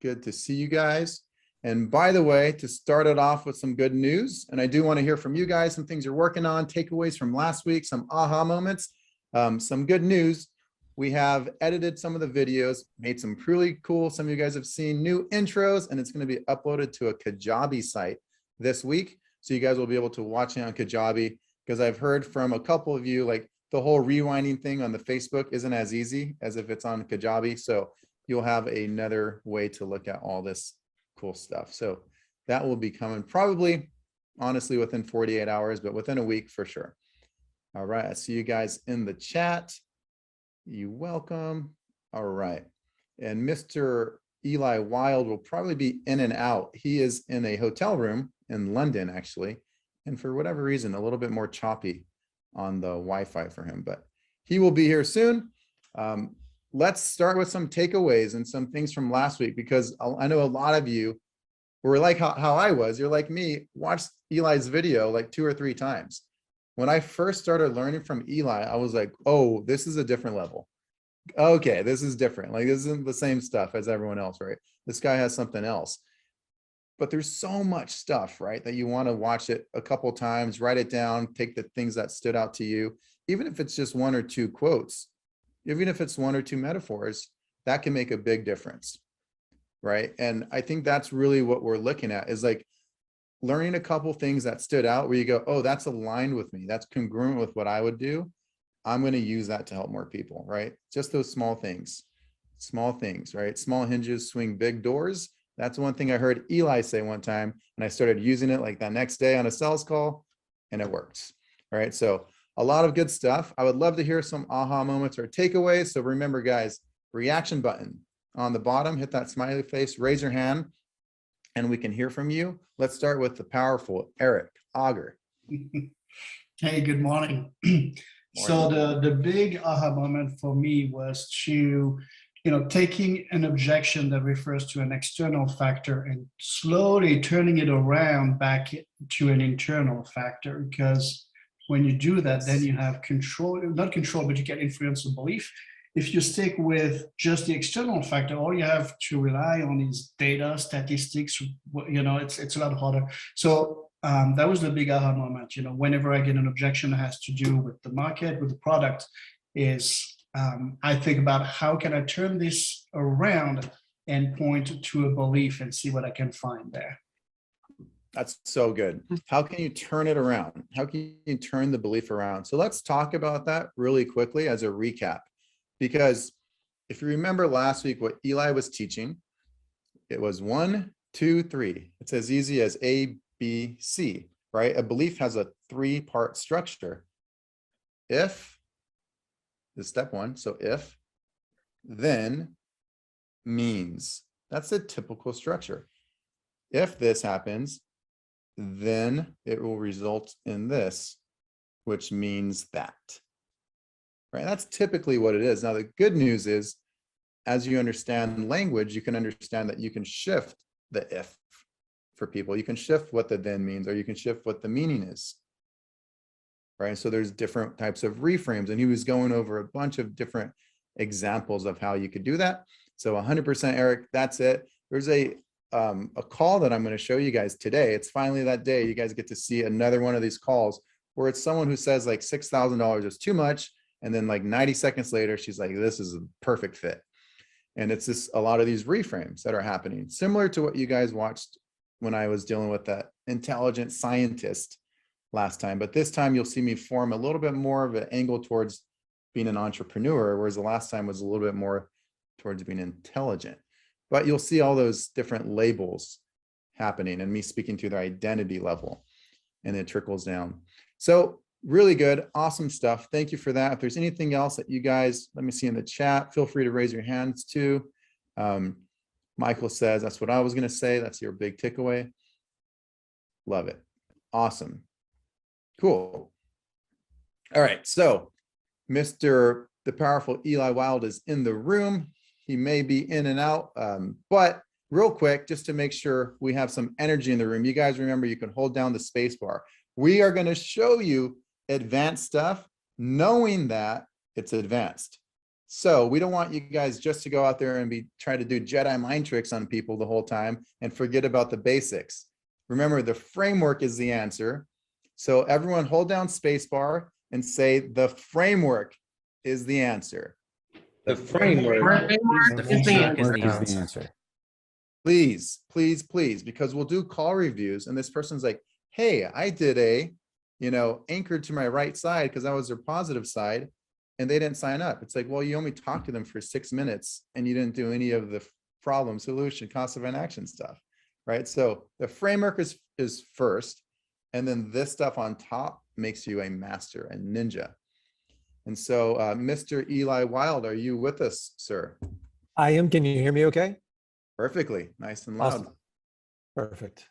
Good to see you guys. And by the way, to start it off with some good news, and I do want to hear from you guys, some things you're working on, takeaways from last week, some aha moments, some good news. We have edited some of the videos, made some really cool, some of you guys have seen new intros, and it's going to be uploaded to a Kajabi site this week. So you guys will be able to watch it on Kajabi, because I've heard from a couple of you, like the whole rewinding thing on the Facebook isn't as easy as if it's on Kajabi. So you'll have another way to look at all this cool stuff. So that will be coming probably, honestly, within 48 hours, but within a week for sure. All right, I see you guys in the chat. You're welcome. All right. And Mr. Eli Wild will probably be in and out. He is in a hotel room in London, actually. And for whatever reason, a little bit more choppy on the Wi-Fi for him, but he will be here soon. Let's start with some takeaways and some things from last week, because I know a lot of you were like how I was. You're like me, watched Eli's video like 2 or 3 times. When I first started learning from Eli, I was like, oh, this is a different level. Okay, this is different. Like, this isn't the same stuff as everyone else, right? This guy has something else. But there's so much stuff, right, that you want to watch it a couple times, write it down, take the things that stood out to you, even if it's just 1 or 2 quotes, even if it's 1 or 2 metaphors, that can make a big difference, right? And I think that's really what we're looking at, is like learning a couple things that stood out where you go, oh, that's aligned with me. That's congruent with what I would do. I'm going to use that to help more people, right? Just those small things, right? Small hinges swing big doors. That's one thing I heard Eli say one time, and I started using it like that next day on a sales call, and it works, right? So a lot of good stuff. I would love to hear some aha moments or takeaways. So remember, guys, reaction button on the bottom, hit that smiley face, raise your hand, and we can hear from you. Let's start with the powerful Eric Auger. Hey, good morning. So the big aha moment for me was to, taking an objection that refers to an external factor and slowly turning it around back to an internal factor. Because when you do that, then you have control, not control, but you get influence of belief. If you stick with just the external factor, all you have to rely on is data, statistics, it's a lot harder. So that was the big aha moment. Whenever I get an objection that has to do with the market, with the product, is I think about how can I turn this around and point to a belief and see what I can find there. That's so good. How can you turn it around? How can you turn the belief around? So let's talk about that really quickly as a recap. Because if you remember last week, what Eli was teaching, it was 1, 2, 3. It's as easy as A, B, C, right? A belief has a 3-part structure. If is step 1. So if, then, means. That's a typical structure. If this happens, then it will result in this, which means that. Right? That's typically what it is. Now, the good news is, as you understand language, you can understand that you can shift the if for people. You can shift what the then means, or you can shift what the meaning is. Right? So there's different types of reframes, and he was going over a bunch of different examples of how you could do that. So 100% Eric, that's it. There's a call that I'm going to show you guys today. It's finally that day. You guys get to see another one of these calls where it's someone who says like $6,000 is too much. And then like 90 seconds later, she's like, this is a perfect fit. And it's just a lot of these reframes that are happening, similar to what you guys watched when I was dealing with that intelligent scientist last time. But this time you'll see me form a little bit more of an angle towards being an entrepreneur, whereas the last time was a little bit more towards being intelligent. But you'll see all those different labels happening and me speaking to their identity level, and it trickles down. So really good, awesome stuff. Thank you for that. If there's anything else that you guys, let me see in the chat, feel free to raise your hands too. Michael says, that's what I was gonna say. That's your big takeaway. Love it. Awesome. Cool. All right, so the powerful Eli Wild is in the room. He may be in and out, but real quick, just to make sure we have some energy in the room, you guys remember you can hold down the space bar. We are gonna show you advanced stuff, knowing that it's advanced. So we don't want you guys just to go out there and be trying to do Jedi mind tricks on people the whole time and forget about the basics. Remember, the framework is the answer. So everyone hold down spacebar and say the framework is the answer. The framework is the answer. Please, please, please, because we'll do call reviews and this person's like, hey, I did a, anchored to my right side because that was their positive side and they didn't sign up. It's like, well, you only talked to them for 6 minutes and you didn't do any of the problem, solution, cost of inaction stuff, right? So the framework is first, and then this stuff on top makes you a master, a ninja. And so Mr. Eli Wild, are you with us, sir? I am. Can you hear me okay? Perfectly, nice and loud. Awesome. Perfect.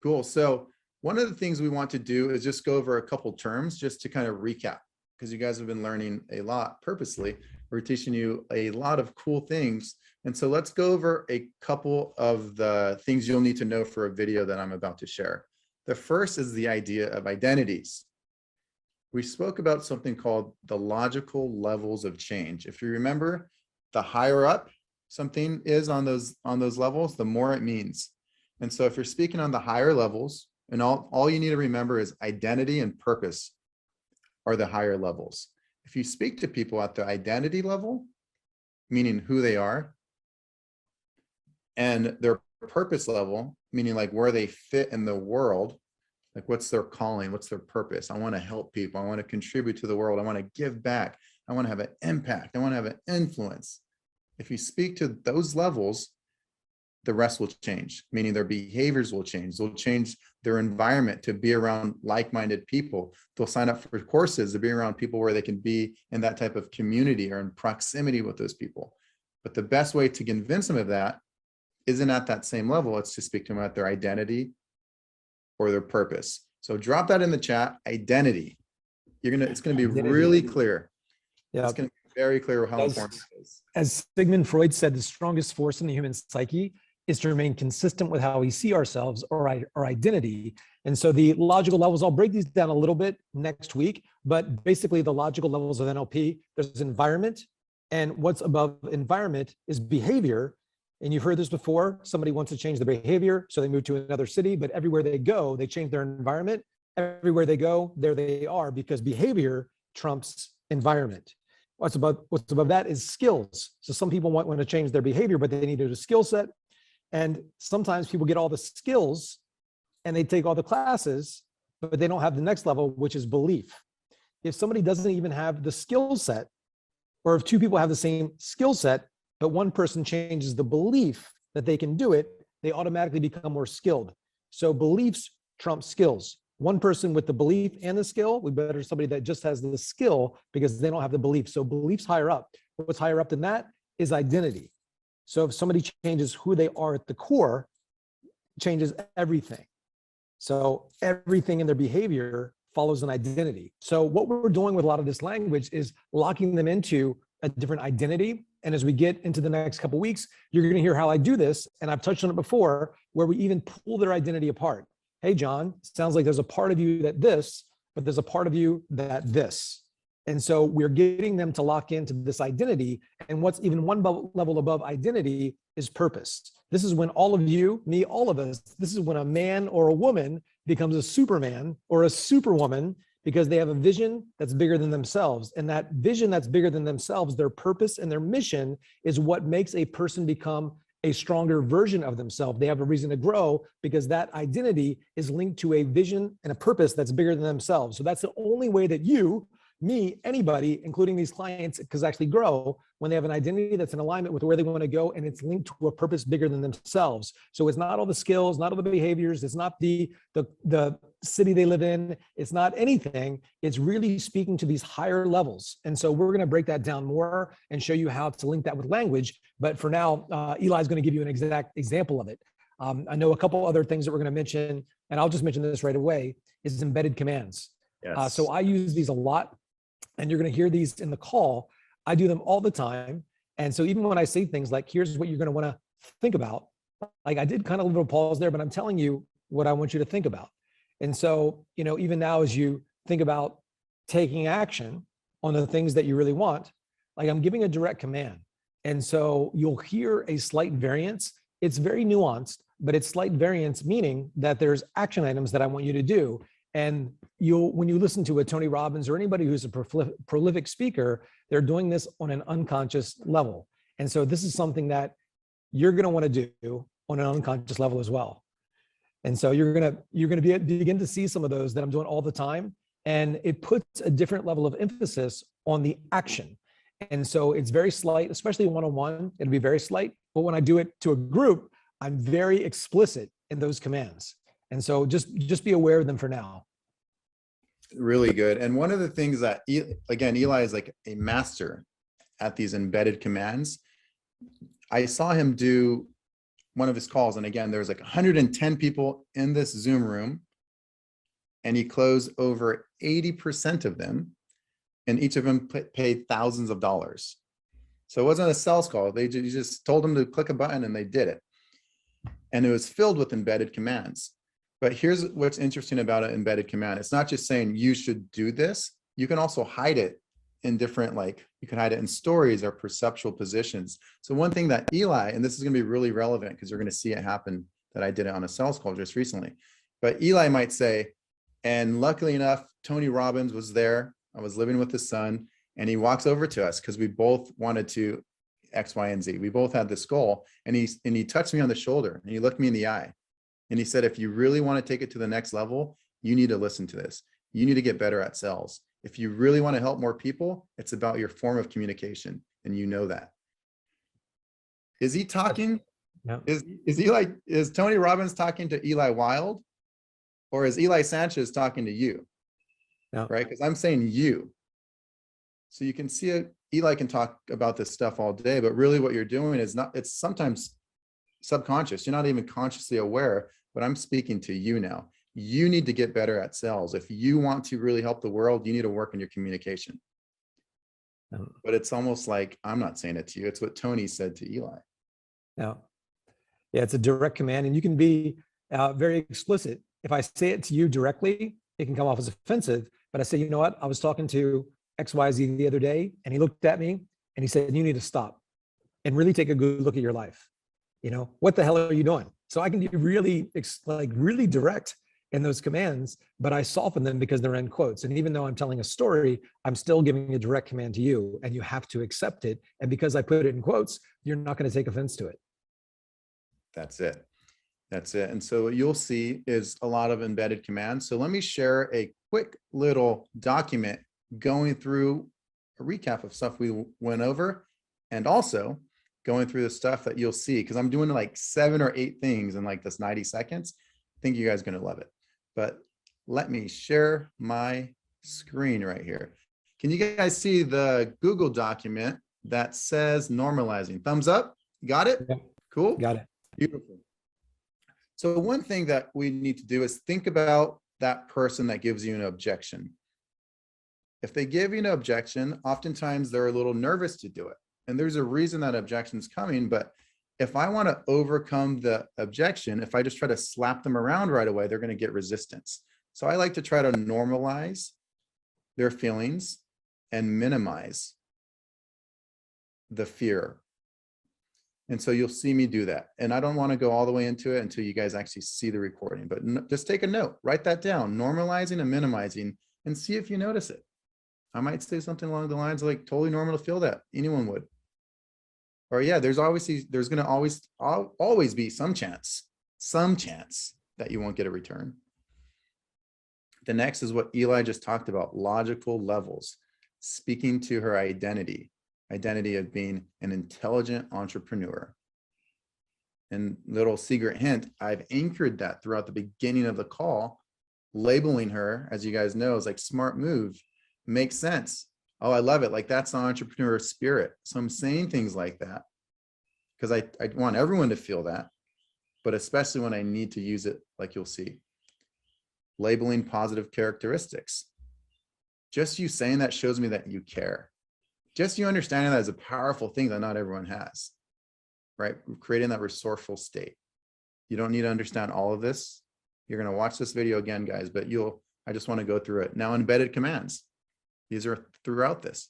Cool. So one of the things we want to do is just go over a couple terms just to kind of recap, because you guys have been learning a lot purposely. We're teaching you a lot of cool things. And so let's go over a couple of the things you'll need to know for a video that I'm about to share. The first is the idea of identities. We spoke about something called the logical levels of change. If you remember, the higher up something is on those levels, the more it means. And so if you're speaking on the higher levels, and all you need to remember is identity and purpose are the higher levels. If you speak to people at the identity level, meaning who they are, and their purpose level, meaning like where they fit in the world, like what's their calling, what's their purpose? I want to help people. I want to contribute to the world. I want to give back. I want to have an impact. I want to have an influence. If you speak to those levels, the rest will change, meaning their behaviors will change. They'll change their environment to be around like-minded people. They'll sign up for courses to be around people where they can be in that type of community or in proximity with those people. But the best way to convince them of that isn't at that same level. It's to speak to them about their identity or their purpose. So drop that in the chat, identity. It's gonna be really clear. Yeah. It's gonna be very clear how important it is. As Sigmund Freud said, the strongest force in the human psyche is to remain consistent with how we see ourselves or our identity. And so the logical levels, I'll break these down a little bit next week, but basically the logical levels of NLP, there's environment, and what's above environment is behavior. And you've heard this before, somebody wants to change their behavior, so they move to another city, but everywhere they go, they change their environment. Everywhere they go, there they are, because behavior trumps environment. What's above that is skills. So some people want to change their behavior, but they need a skill set. And sometimes people get all the skills and they take all the classes, but they don't have the next level, which is belief. If somebody doesn't even have the skill set, or if two people have the same skill set, but one person changes the belief that they can do it, they automatically become more skilled. So beliefs trump skills. One person with the belief and the skill, we better somebody that just has the skill because they don't have the belief. So beliefs higher up. What's higher up than that is identity. So if somebody changes who they are at the core, changes everything. So everything in their behavior follows an identity. So what we're doing with a lot of this language is locking them into a different identity. And as we get into the next couple of weeks, you're going to hear how I do this. And I've touched on it before, where we even pull their identity apart. Hey, John, sounds like there's a part of you that this, but there's a part of you that this. And so we're getting them to lock into this identity. And what's even one level above identity is purpose. This is when all of you, me, all of us, this is when a man or a woman becomes a superman or a superwoman because they have a vision that's bigger than themselves. And that vision that's bigger than themselves, their purpose and their mission is what makes a person become a stronger version of themselves. They have a reason to grow because that identity is linked to a vision and a purpose that's bigger than themselves. So that's the only way that you, me, anybody, including these clients, can actually grow when they have an identity that's in alignment with where they want to go and it's linked to a purpose bigger than themselves. So it's not all the skills, not all the behaviors, it's not the city they live in, it's not anything. It's really speaking to these higher levels. And so we're going to break that down more and show you how to link that with language. But for now, Eli's going to give you an exact example of it. I know a couple other things that we're going to mention, and I'll just mention this right away, is embedded commands. Yes. So I use these a lot, and you're going to hear these in the call. I do them all the time. And so even when I say things like, here's what you're going to want to think about, like I did kind of a little pause there, but I'm telling you what I want you to think about. And so, you know, even now, as you think about taking action on the things that you really want, like I'm giving a direct command. And so you'll hear a slight variance. It's very nuanced, but it's slight variance, meaning that there's action items that I want you to do. And when you listen to a Tony Robbins or anybody who's a prolific speaker, they're doing this on an unconscious level. And so this is something that you're going to want to do on an unconscious level as well. And so you're going to begin to see some of those that I'm doing all the time. And it puts a different level of emphasis on the action. And so it's very slight, especially one-on-one, it'll be very slight. But when I do it to a group, I'm very explicit in those commands. And so just be aware of them for now. Really good. And one of the things that, again, Eli is like a master at these embedded commands. I saw him do one of his calls. And again, there was like 110 people in this Zoom room. And he closed over 80% of them. And each of them paid thousands of dollars. So it wasn't a sales call. They just told them to click a button and they did it. And it was filled with embedded commands. But here's what's interesting about an embedded command. It's not just saying you should do this. You can also hide it in different, like you can hide it in stories or perceptual positions. So one thing that Eli, and this is going to be really relevant because you're going to see it happen, that I did it on a sales call just recently. But Eli might say, and luckily enough, Tony Robbins was there. I was living with his son, and he walks over to us because we both wanted to X, Y, and Z. We both had this goal, and he touched me on the shoulder and he looked me in the eye. And he said, if you really want to take it to the next level, you need to listen to this. You need to get better at sales. If you really want to help more people, it's about your form of communication. And you know that. Is he talking? No. Is Tony Robbins talking to Eli Wild? Or is Eli Sanchez talking to you? No. Right? Because I'm saying you. So you can see it. Eli can talk about this stuff all day, but really what you're doing is it's sometimes subconscious. You're not even consciously aware, but I'm speaking to you now. You need to get better at sales. If you want to really help the world, you need to work on your communication. But it's almost like, I'm not saying it to you. It's what Tony said to Eli. No. Yeah, it's a direct command, and you can be very explicit. If I say it to you directly, it can come off as offensive, but I say, you know what? I was talking to XYZ the other day, and he looked at me and he said, you need to stop and really take a good look at your life. You know, what the hell are you doing? So I can be really really direct in those commands, but I soften them because they're in quotes. And even though I'm telling a story, I'm still giving a direct command to you, and you have to accept it. And because I put it in quotes, you're not going to take offense to it. That's it. That's it. And so what you'll see is a lot of embedded commands. So let me share a quick little document going through a recap of stuff we went over, and also going through the stuff that you'll see, because I'm doing like 7 or 8 things in like this 90 seconds. I think you guys are going to love it. But let me share my screen right here. Can you guys see the Google document that says normalizing? Thumbs up. Got it? Yeah. Cool. Got it. Beautiful. So one thing that we need to do is think about that person that gives you an objection. If they give you an objection, oftentimes they're a little nervous to do it. And there's a reason that objection's coming. But if I want to overcome the objection, if I just try to slap them around right away, they're going to get resistance. So I like to try to normalize their feelings and minimize the fear. And so you'll see me do that. And I don't want to go all the way into it until you guys actually see the recording, but just take a note, write that down, normalizing and minimizing, and see if you notice it. I might say something along the lines of like, totally normal to feel that. Anyone would. Or yeah, there's going to always be some chance that you won't get a return. The next is what Eli just talked about, logical levels, speaking to her identity of being an intelligent entrepreneur. And little secret hint, I've anchored that throughout the beginning of the call, labeling her, as you guys know, is like smart move, makes sense. Oh, I love it. Like that's the entrepreneur spirit. So I'm saying things like that because I want everyone to feel that, but especially when I need to use it, like you'll see. Labeling positive characteristics. Just you saying that shows me that you care. Just you understanding that is a powerful thing that not everyone has, right? Creating that resourceful state. You don't need to understand all of this. You're going to watch this video again, guys, but I just want to go through it. Now, embedded commands. These are throughout this.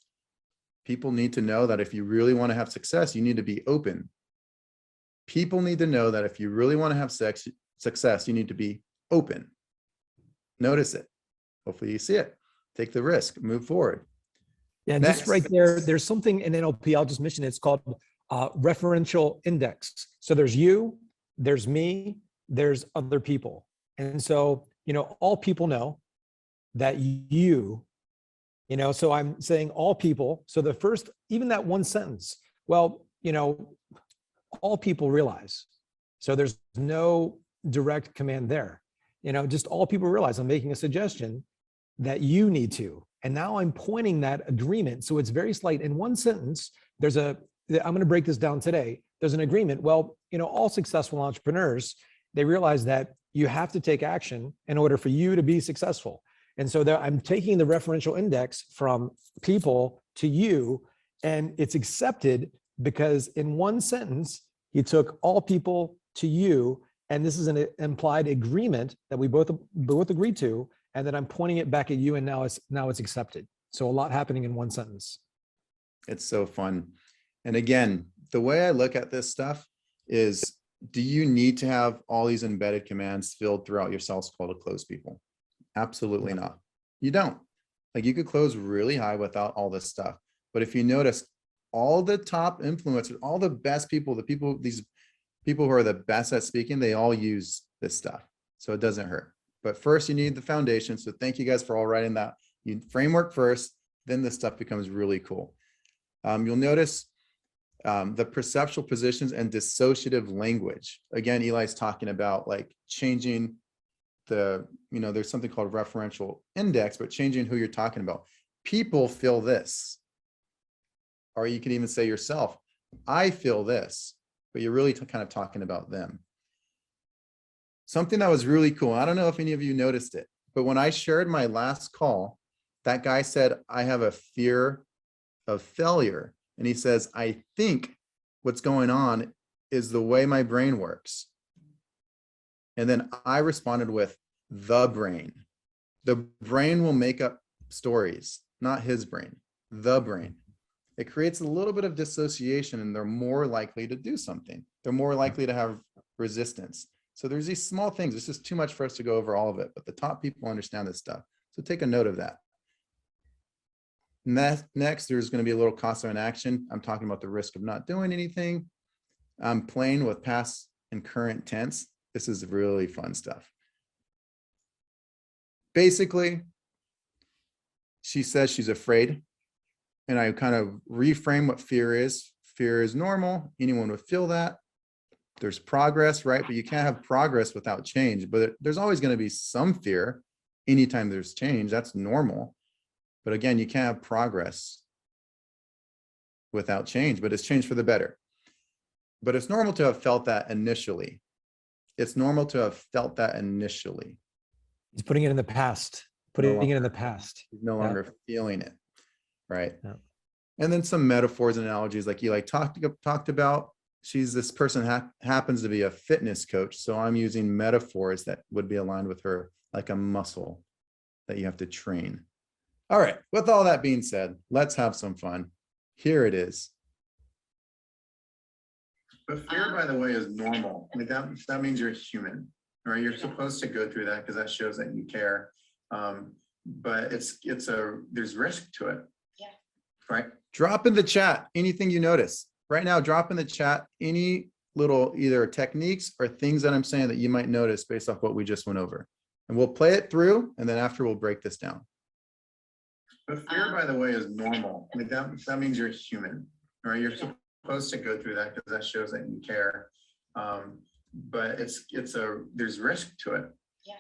People need to know that if you really want to have success, you need to be open. People need to know that if you really want to have success, you need to be open. Notice it. Hopefully you see it. Take the risk, move forward. Yeah, Next. just right there, there's something in NLP, I'll just mention, it's called referential index. So there's you, there's me, there's other people. And so, you know, all people know that you know, so I'm saying all people. So the first, even that one sentence, well, you know, all people realize. So there's no direct command there. You know, just all people realize. I'm making a suggestion that you need to. And now I'm pointing that agreement. So it's very slight. In one sentence, I'm going to break this down today. There's an agreement. Well, you know, all successful entrepreneurs, they realize that you have to take action in order for you to be successful. And so I'm taking the referential index from people to you, and it's accepted because in one sentence, he took all people to you, and this is an implied agreement that we both agreed to, and then I'm pointing it back at you, and now it's accepted. So a lot happening in one sentence. It's so fun. And again, the way I look at this stuff is, do you need to have all these embedded commands filled throughout your sales call to close people? Absolutely not. You don't. Like, you could close really high without all this stuff. But if you notice, all the top influencers, all the best people, these people who are the best at speaking, they all use this stuff. So it doesn't hurt. But first you need the foundation. So thank you guys for all writing that. You framework first, then this stuff becomes really cool. You'll notice the perceptual positions and dissociative language. Again, Eli's talking about like changing there's something called referential index, but changing who you're talking about. People feel this, or you can even say yourself, I feel this, but you're really kind of talking about them. Something that was really cool. I don't know if any of you noticed it, but when I shared my last call, that guy said, I have a fear of failure. And he says, I think what's going on is the way my brain works. And then I responded with the brain. The brain will make up stories, not his brain, the brain. It creates a little bit of dissociation, and they're more likely to do something. They're more likely to have resistance. So there's these small things. This is too much for us to go over all of it, but the top people understand this stuff. So take a note of that. Next, there's going to be a little cost of inaction. I'm talking about the risk of not doing anything. I'm playing with past and current tense. This is really fun stuff. Basically, she says she's afraid, and I kind of reframe what fear is. Fear is normal. Anyone would feel that. There's progress, right? But you can't have progress without change. But there's always going to be some fear anytime there's change. That's normal. But again, you can't have progress without change, but it's change for the better. But it's normal to have felt that initially. It's normal to have felt that initially. He's putting it in the past, putting it in the past. He's no longer feeling it, right? Yeah. And then some metaphors and analogies like Eli talked about. This person happens to be a fitness coach. So I'm using metaphors that would be aligned with her, like a muscle that you have to train. All right, with all that being said, let's have some fun. Here it is. But fear, by the way, is normal. Like that means you're human, right? You're supposed to go through that because that shows that you care. But there's risk to it. Yeah. Right. Drop in the chat anything you notice. Right now, drop in the chat any little either techniques or things that I'm saying that you might notice based off what we just went over. And we'll play it through, and then after we'll break this down. But fear, by the way, is normal. Like that means you're human, right? You're supposed to go through that because that shows that you care. But there's risk to it. Yeah.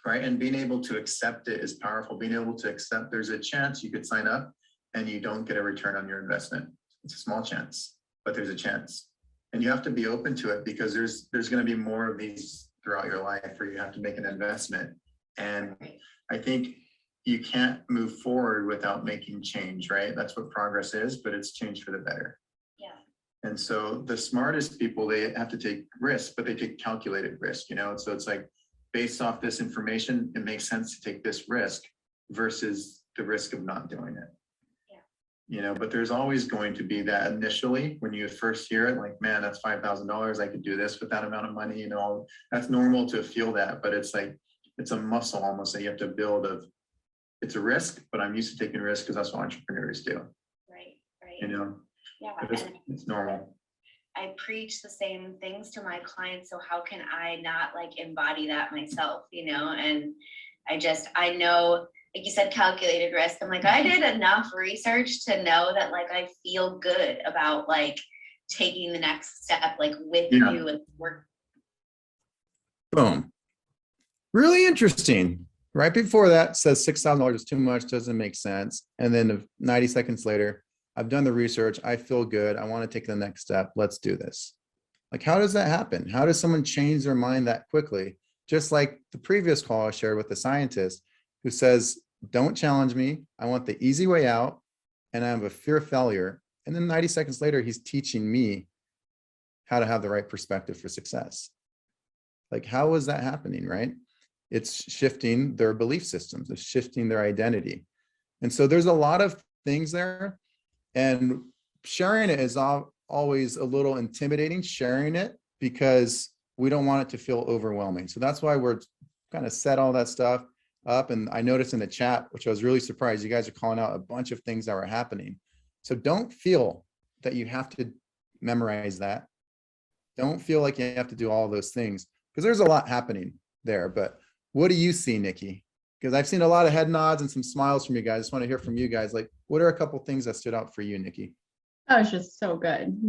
Right. And being able to accept it is powerful. Being able to accept there's a chance you could sign up and you don't get a return on your investment. It's a small chance, but there's a chance. And you have to be open to it because there's going to be more of these throughout your life where you have to make an investment. And I think you can't move forward without making change, right? That's what progress is, but it's change for the better. Yeah. And so the smartest people, they have to take risks, but they take calculated risk, So it's like, based off this information, it makes sense to take this risk versus the risk of not doing it. Yeah. but there's always going to be that initially when you first hear it, like, man, that's $5,000. I could do this with that amount of money, that's normal to feel that, but it's like, it's a muscle almost that you have to build of, it's a risk, but I'm used to taking risks because that's what entrepreneurs do. Right. But Yeah. it's normal. I preach the same things to my clients. So how can I not like embody that myself, and I know, like you said, calculated risk. I'm like, I did enough research to know that like, I feel good about like taking the next step, like with you and work. Boom. Really interesting. Right before that says $6,000 is too much, doesn't make sense. And then 90 seconds later, I've done the research. I feel good. I want to take the next step. Let's do this. Like, how does that happen? How does someone change their mind that quickly? Just like the previous call I shared with the scientist who says, don't challenge me. I want the easy way out. And I have a fear of failure. And then 90 seconds later, he's teaching me how to have the right perspective for success. Like, how is that happening, right? It's shifting their belief systems. It's shifting their identity. And so there's a lot of things there. And sharing it is always a little intimidating, sharing it, because we don't want it to feel overwhelming. So that's why we're kind of set all that stuff up. And I noticed in the chat, which I was really surprised, you guys are calling out a bunch of things that were happening. So don't feel that you have to memorize that. Don't feel like you have to do all those things, because there's a lot happening there. But what do you see, Nikki? Because I've seen a lot of head nods and some smiles from you guys. I just want to hear from you guys. Like, what are a couple things that stood out for you, Nikki? That was just so good.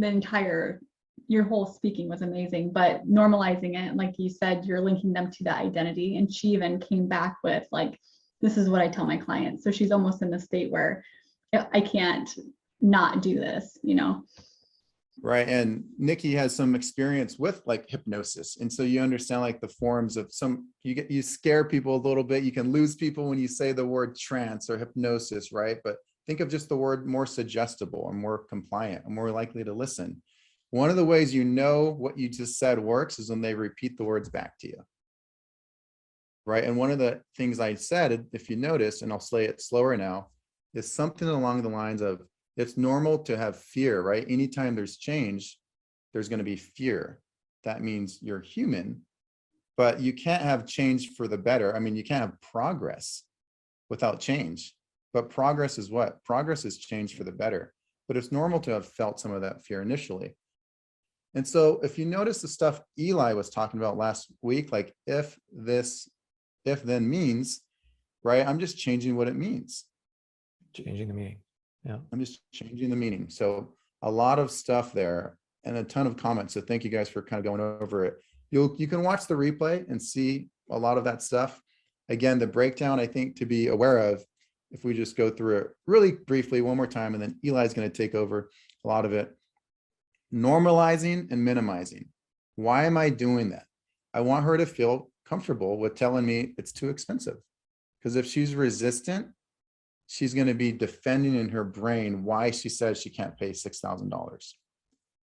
Your whole speaking was amazing, but normalizing it, like you said, you're linking them to that identity. And she even came back with like, this is what I tell my clients. So she's almost in the state where I can't not do this, Right. And Nikki has some experience with like hypnosis. And so you understand like the forms of you scare people a little bit. You can lose people when you say the word trance or hypnosis, right? But think of just the word more suggestible or more compliant and more likely to listen. One of the ways you know what you just said works is when they repeat the words back to you. Right. And one of the things I said, if you notice, and I'll say it slower now, is something along the lines of, it's normal to have fear, right? Anytime there's change, there's going to be fear. That means you're human, but you can't have change for the better. I mean, you can't have progress without change, but progress is what? Progress is change for the better, but it's normal to have felt some of that fear initially. And so if you notice the stuff Eli was talking about last week, like if then means, right? I'm just changing what it means. Changing the meaning. Yeah. I'm just changing the meaning. So a lot of stuff there and a ton of comments. So thank you guys for kind of going over it. You can watch the replay and see a lot of that stuff. Again, the breakdown, I think, to be aware of, if we just go through it really briefly one more time, and then Eli's going to take over a lot of it. Normalizing and minimizing. Why am I doing that? I want her to feel comfortable with telling me it's too expensive. Because if she's resistant, she's going to be defending in her brain why she says she can't pay $6,000.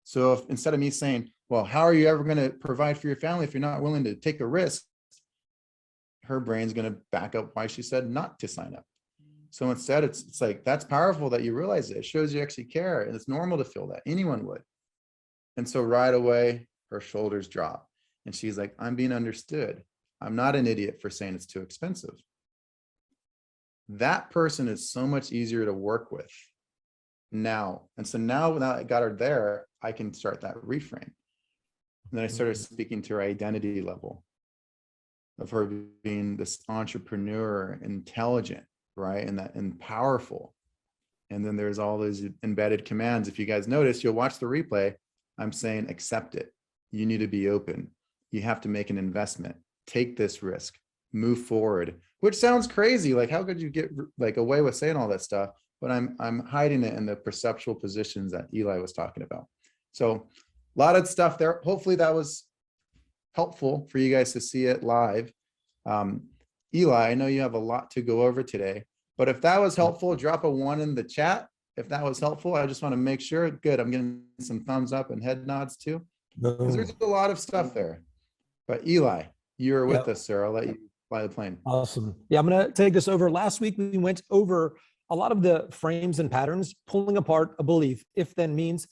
So if instead of me saying, well, how are you ever going to provide for your family if you're not willing to take a risk? Her brain's going to back up why she said not to sign up. So instead, it's like, that's powerful that you realize it. It shows you actually care, and it's normal to feel that. Anyone would. And so right away, her shoulders drop and she's like, I'm being understood. I'm not an idiot for saying it's too expensive. That person is so much easier to work with now. And so now that I got her there, I can start that reframe. And then I started speaking to her identity level of her being this entrepreneur, intelligent, right? And powerful. And then there's all those embedded commands. If you guys notice, you'll watch the replay. I'm saying, accept it. You need to be open. You have to make an investment. Take this risk. Move forward. Which sounds crazy. Like, how could you get like away with saying all that stuff? But I'm hiding it in the perceptual positions that Eli was talking about. So a lot of stuff there. Hopefully that was helpful for you guys to see it live. Eli, I know you have a lot to go over today, but if that was helpful, drop a 1 in the chat. If that was helpful, I just want to make sure. Good. I'm getting some thumbs up and head nods too. Because there's a lot of stuff there. But Eli, you're with us, sir. I'll let you fly the plane. Awesome. Yeah, I'm going to take this over. Last week, we went over a lot of the frames and patterns, pulling apart a belief, if then means,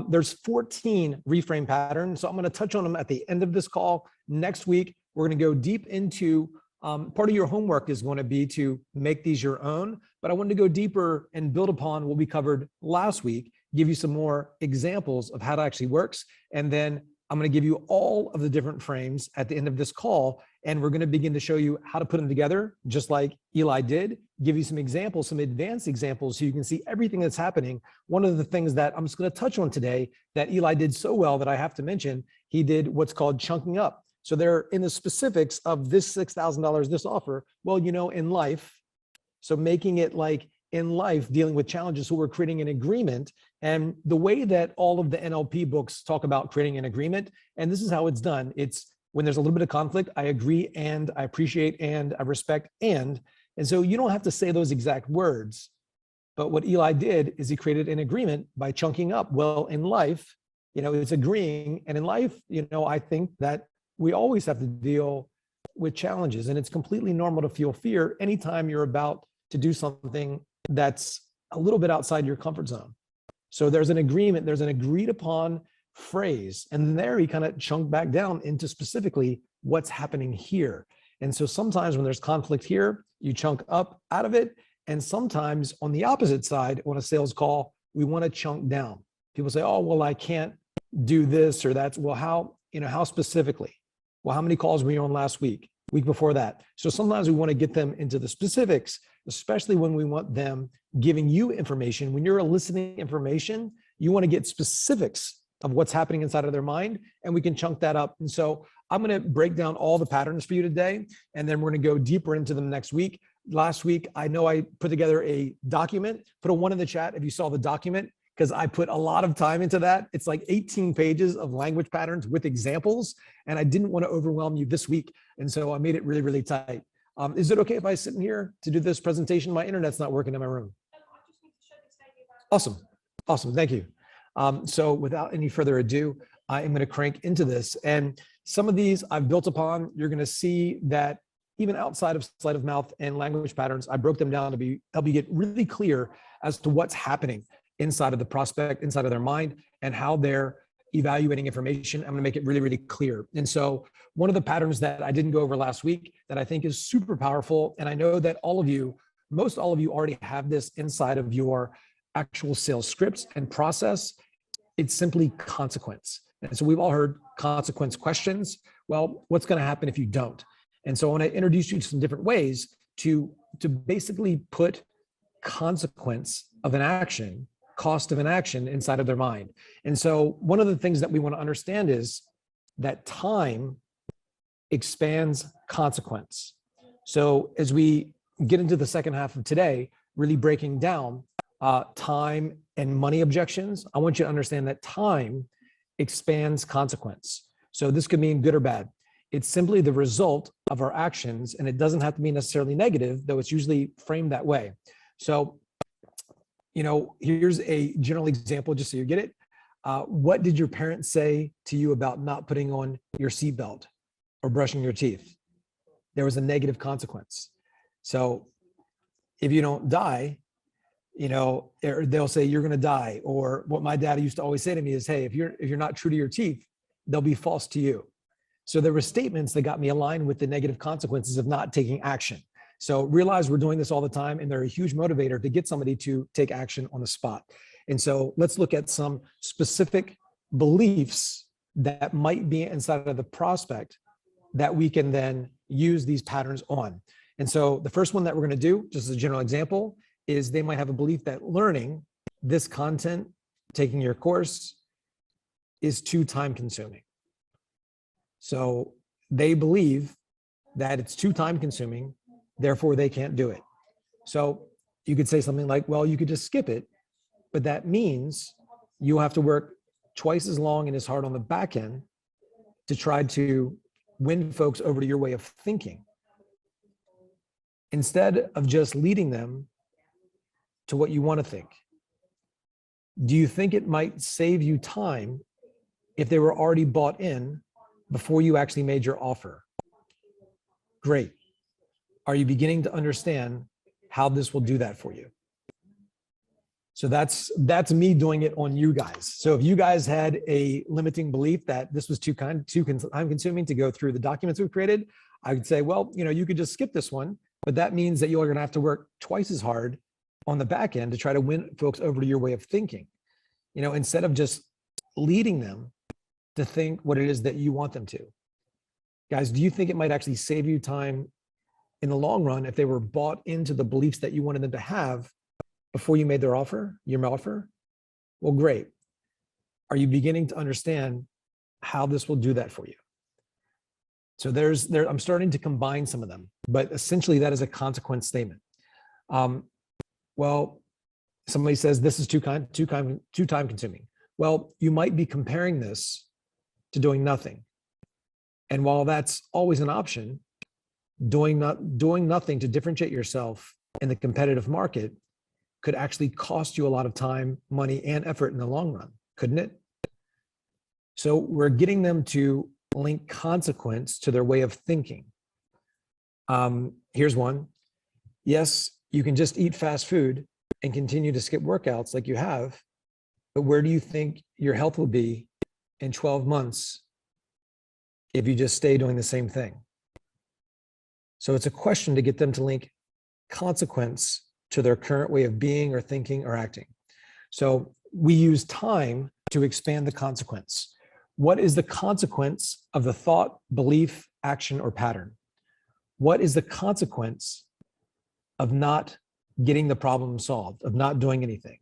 there's 14 reframe patterns. So I'm going to touch on them at the end of this call. Next week, we're going to go deep into, part of your homework is going to be to make these your own, but I wanted to go deeper and build upon what we covered last week, give you some more examples of how it actually works. And then I'm going to give you all of the different frames at the end of this call. And we're going to begin to show you how to put them together, just like Eli did, give you some examples, some advanced examples, so you can see everything that's happening. One of the things that I'm just going to touch on today that Eli did so well that I have to mention, he did what's called chunking up. So they're in the specifics of this $6,000, this offer. Well, you know, in life, so making it like in life, dealing with challenges. So we're creating an agreement. And the way that all of the NLP books talk about creating an agreement, and this is how it's done. It's when there's a little bit of conflict, I agree and I appreciate and I respect and so you don't have to say those exact words. But what Eli did is he created an agreement by chunking up. Well, in life, you know, it's agreeing. And in life, you know, I think that we always have to deal with challenges, and it's completely normal to feel fear anytime you're about to do something that's a little bit outside your comfort zone. So there's an agreement, there's an agreed upon phrase. And there he kind of chunked back down into specifically what's happening here. And so sometimes when there's conflict here, you chunk up out of it. And sometimes on the opposite side, on a sales call, we want to chunk down. People say, oh, well, I can't do this or that's, well, how, you know, how specifically? Well, how many calls were you on last week before that? So sometimes we want to get them into the specifics, especially when we want them giving you information. When you're eliciting information, you want to get specifics of what's happening inside of their mind, and we can chunk that up. And so I'm going to break down all the patterns for you today, and then we're going to go deeper into them next week. Last week, I know I put together a document, put a 1 in the chat if you saw the document, because I put a lot of time into that. It's like 18 pages of language patterns with examples, and I didn't want to overwhelm you this week. And so I made it really, really tight. Is it okay if I sit in here to do this presentation? My internet's not working in my room. Awesome. Awesome. Thank you. So without any further ado, I am going to crank into this. And some of these I've built upon. You're going to see that even outside of sleight of mouth and language patterns, I broke them down to help you get really clear as to what's happening inside of the prospect, inside of their mind, and how they're evaluating information. I'm going to make it really, really clear. And so one of the patterns that I didn't go over last week that I think is super powerful, and I know that most all of you already have this inside of your actual sales scripts and process, it's simply consequence. And so we've all heard consequence questions. Well, what's going to happen if you don't? And so I want to introduce you to some different ways to basically put consequence of an action, cost of an action inside of their mind. And so one of the things that we want to understand is that time expands consequence. So as we get into the second half of today, really breaking down time and money objections, I want you to understand that time expands consequence. So this could mean good or bad. It's simply the result of our actions, and it doesn't have to be necessarily negative, though it's usually framed that way. So, you know, here's a general example, just so you get it. What did your parents say to you about not putting on your seatbelt or brushing your teeth? There was a negative consequence. So if you don't die, you know, they'll say you're going to die. Or what my dad used to always say to me is, hey, if you're not true to your teeth, they'll be false to you. So there were statements that got me aligned with the negative consequences of not taking action. So realize we're doing this all the time, and they're a huge motivator to get somebody to take action on the spot. And so let's look at some specific beliefs that might be inside of the prospect that we can then use these patterns on. And so the first one that we're going to do, just as a general example, is they might have a belief that learning this content, taking your course, is too time consuming. So they believe that it's too time consuming, therefore they can't do it. So you could say something like, well, you could just skip it, but that means you have to work twice as long and as hard on the back end to try to win folks over to your way of thinking, instead of just leading them to what you want to think. Do you think it might save you time if they were already bought in before you actually made your offer? Great. Are you beginning to understand how this will do that for you? So that's me doing it on you guys. So if you guys had a limiting belief that this was too time consuming to go through the documents we've created, I would say, well, you could just skip this one, but that means that you're going to have to work twice as hard on the back end to try to win folks over to your way of thinking, instead of just leading them to think what it is that you want them to. Guys, do you think it might actually save you time in the long run if they were bought into the beliefs that you wanted them to have before you made your offer? Well, great. Are you beginning to understand how this will do that for you? So I'm starting to combine some of them, but essentially that is a consequence statement. Well, somebody says this is too time consuming. Well, you might be comparing this to doing nothing. And while that's always an option, doing nothing to differentiate yourself in the competitive market could actually cost you a lot of time, money, and effort in the long run, couldn't it? So we're getting them to link consequence to their way of thinking. Here's one. Yes, you can just eat fast food and continue to skip workouts like you have, but where do you think your health will be in 12 months if you just stay doing the same thing? So it's a question to get them to link consequence to their current way of being or thinking or acting. So we use time to expand the consequence. What is the consequence of the thought, belief, action, or pattern? What is the consequence of not getting the problem solved, of not doing anything?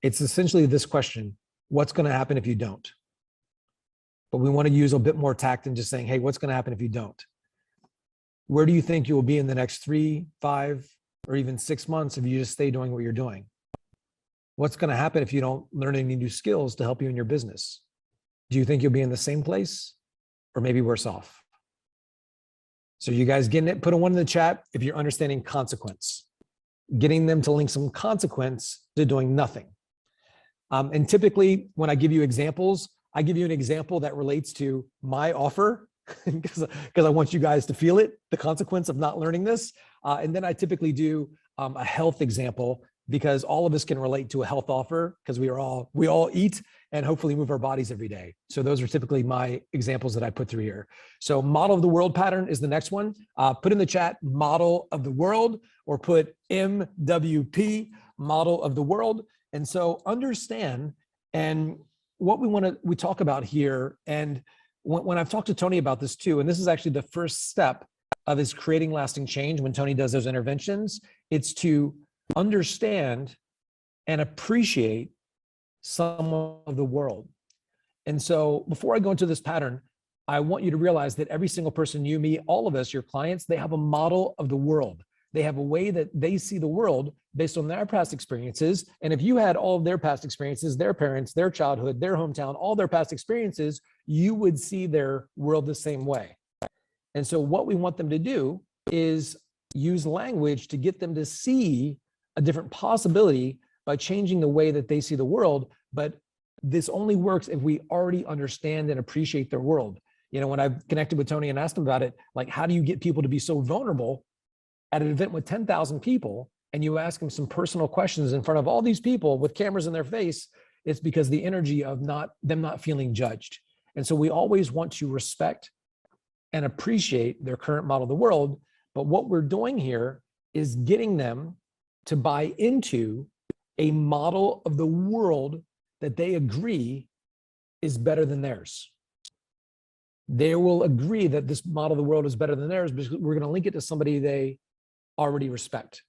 It's essentially this question: what's going to happen if you don't? But we want to use a bit more tact than just saying, hey, what's going to happen if you don't? Where do you think you will be in the next 3, 5, or even 6 months if you just stay doing what you're doing? What's going to happen if you don't learn any new skills to help you in your business? Do you think you'll be in the same place or maybe worse off? So you guys getting it? Put a 1 in the chat if you're understanding consequence. Getting them to link some consequence to doing nothing. And typically when I give you examples, I give you an example that relates to my offer because I want you guys to feel it, the consequence of not learning this. And then I typically do a health example because all of us can relate to a health offer because we all eat and hopefully move our bodies every day. So those are typically my examples that I put through here. So model of the world pattern is the next one. Put in the chat model of the world or put MWP, model of the world. And so understand, and what we talk about here, and when I've talked to Tony about this too, and this is actually the first step of his creating lasting change when Tony does those interventions, it's to understand and appreciate some of the world. And so before I go into this pattern, I want you to realize that every single person you meet, all of us, your clients, they have a model of the world. They have a way that they see the world based on their past experiences. And if you had all of their past experiences, their parents, their childhood, their hometown, all their past experiences, you would see their world the same way. And so what we want them to do is use language to get them to see a different possibility by changing the way that they see the world. But this only works if we already understand and appreciate their world. When I've connected with Tony and asked him about it, like, how do you get people to be so vulnerable at an event with 10,000 people, and you ask them some personal questions in front of all these people with cameras in their face? It's because the energy of them not feeling judged. And so we always want to respect and appreciate their current model of the world. But what we're doing here is getting them to buy into a model of the world that they agree is better than theirs. They will agree that this model of the world is better than theirs because we're going to link it to somebody they already respect.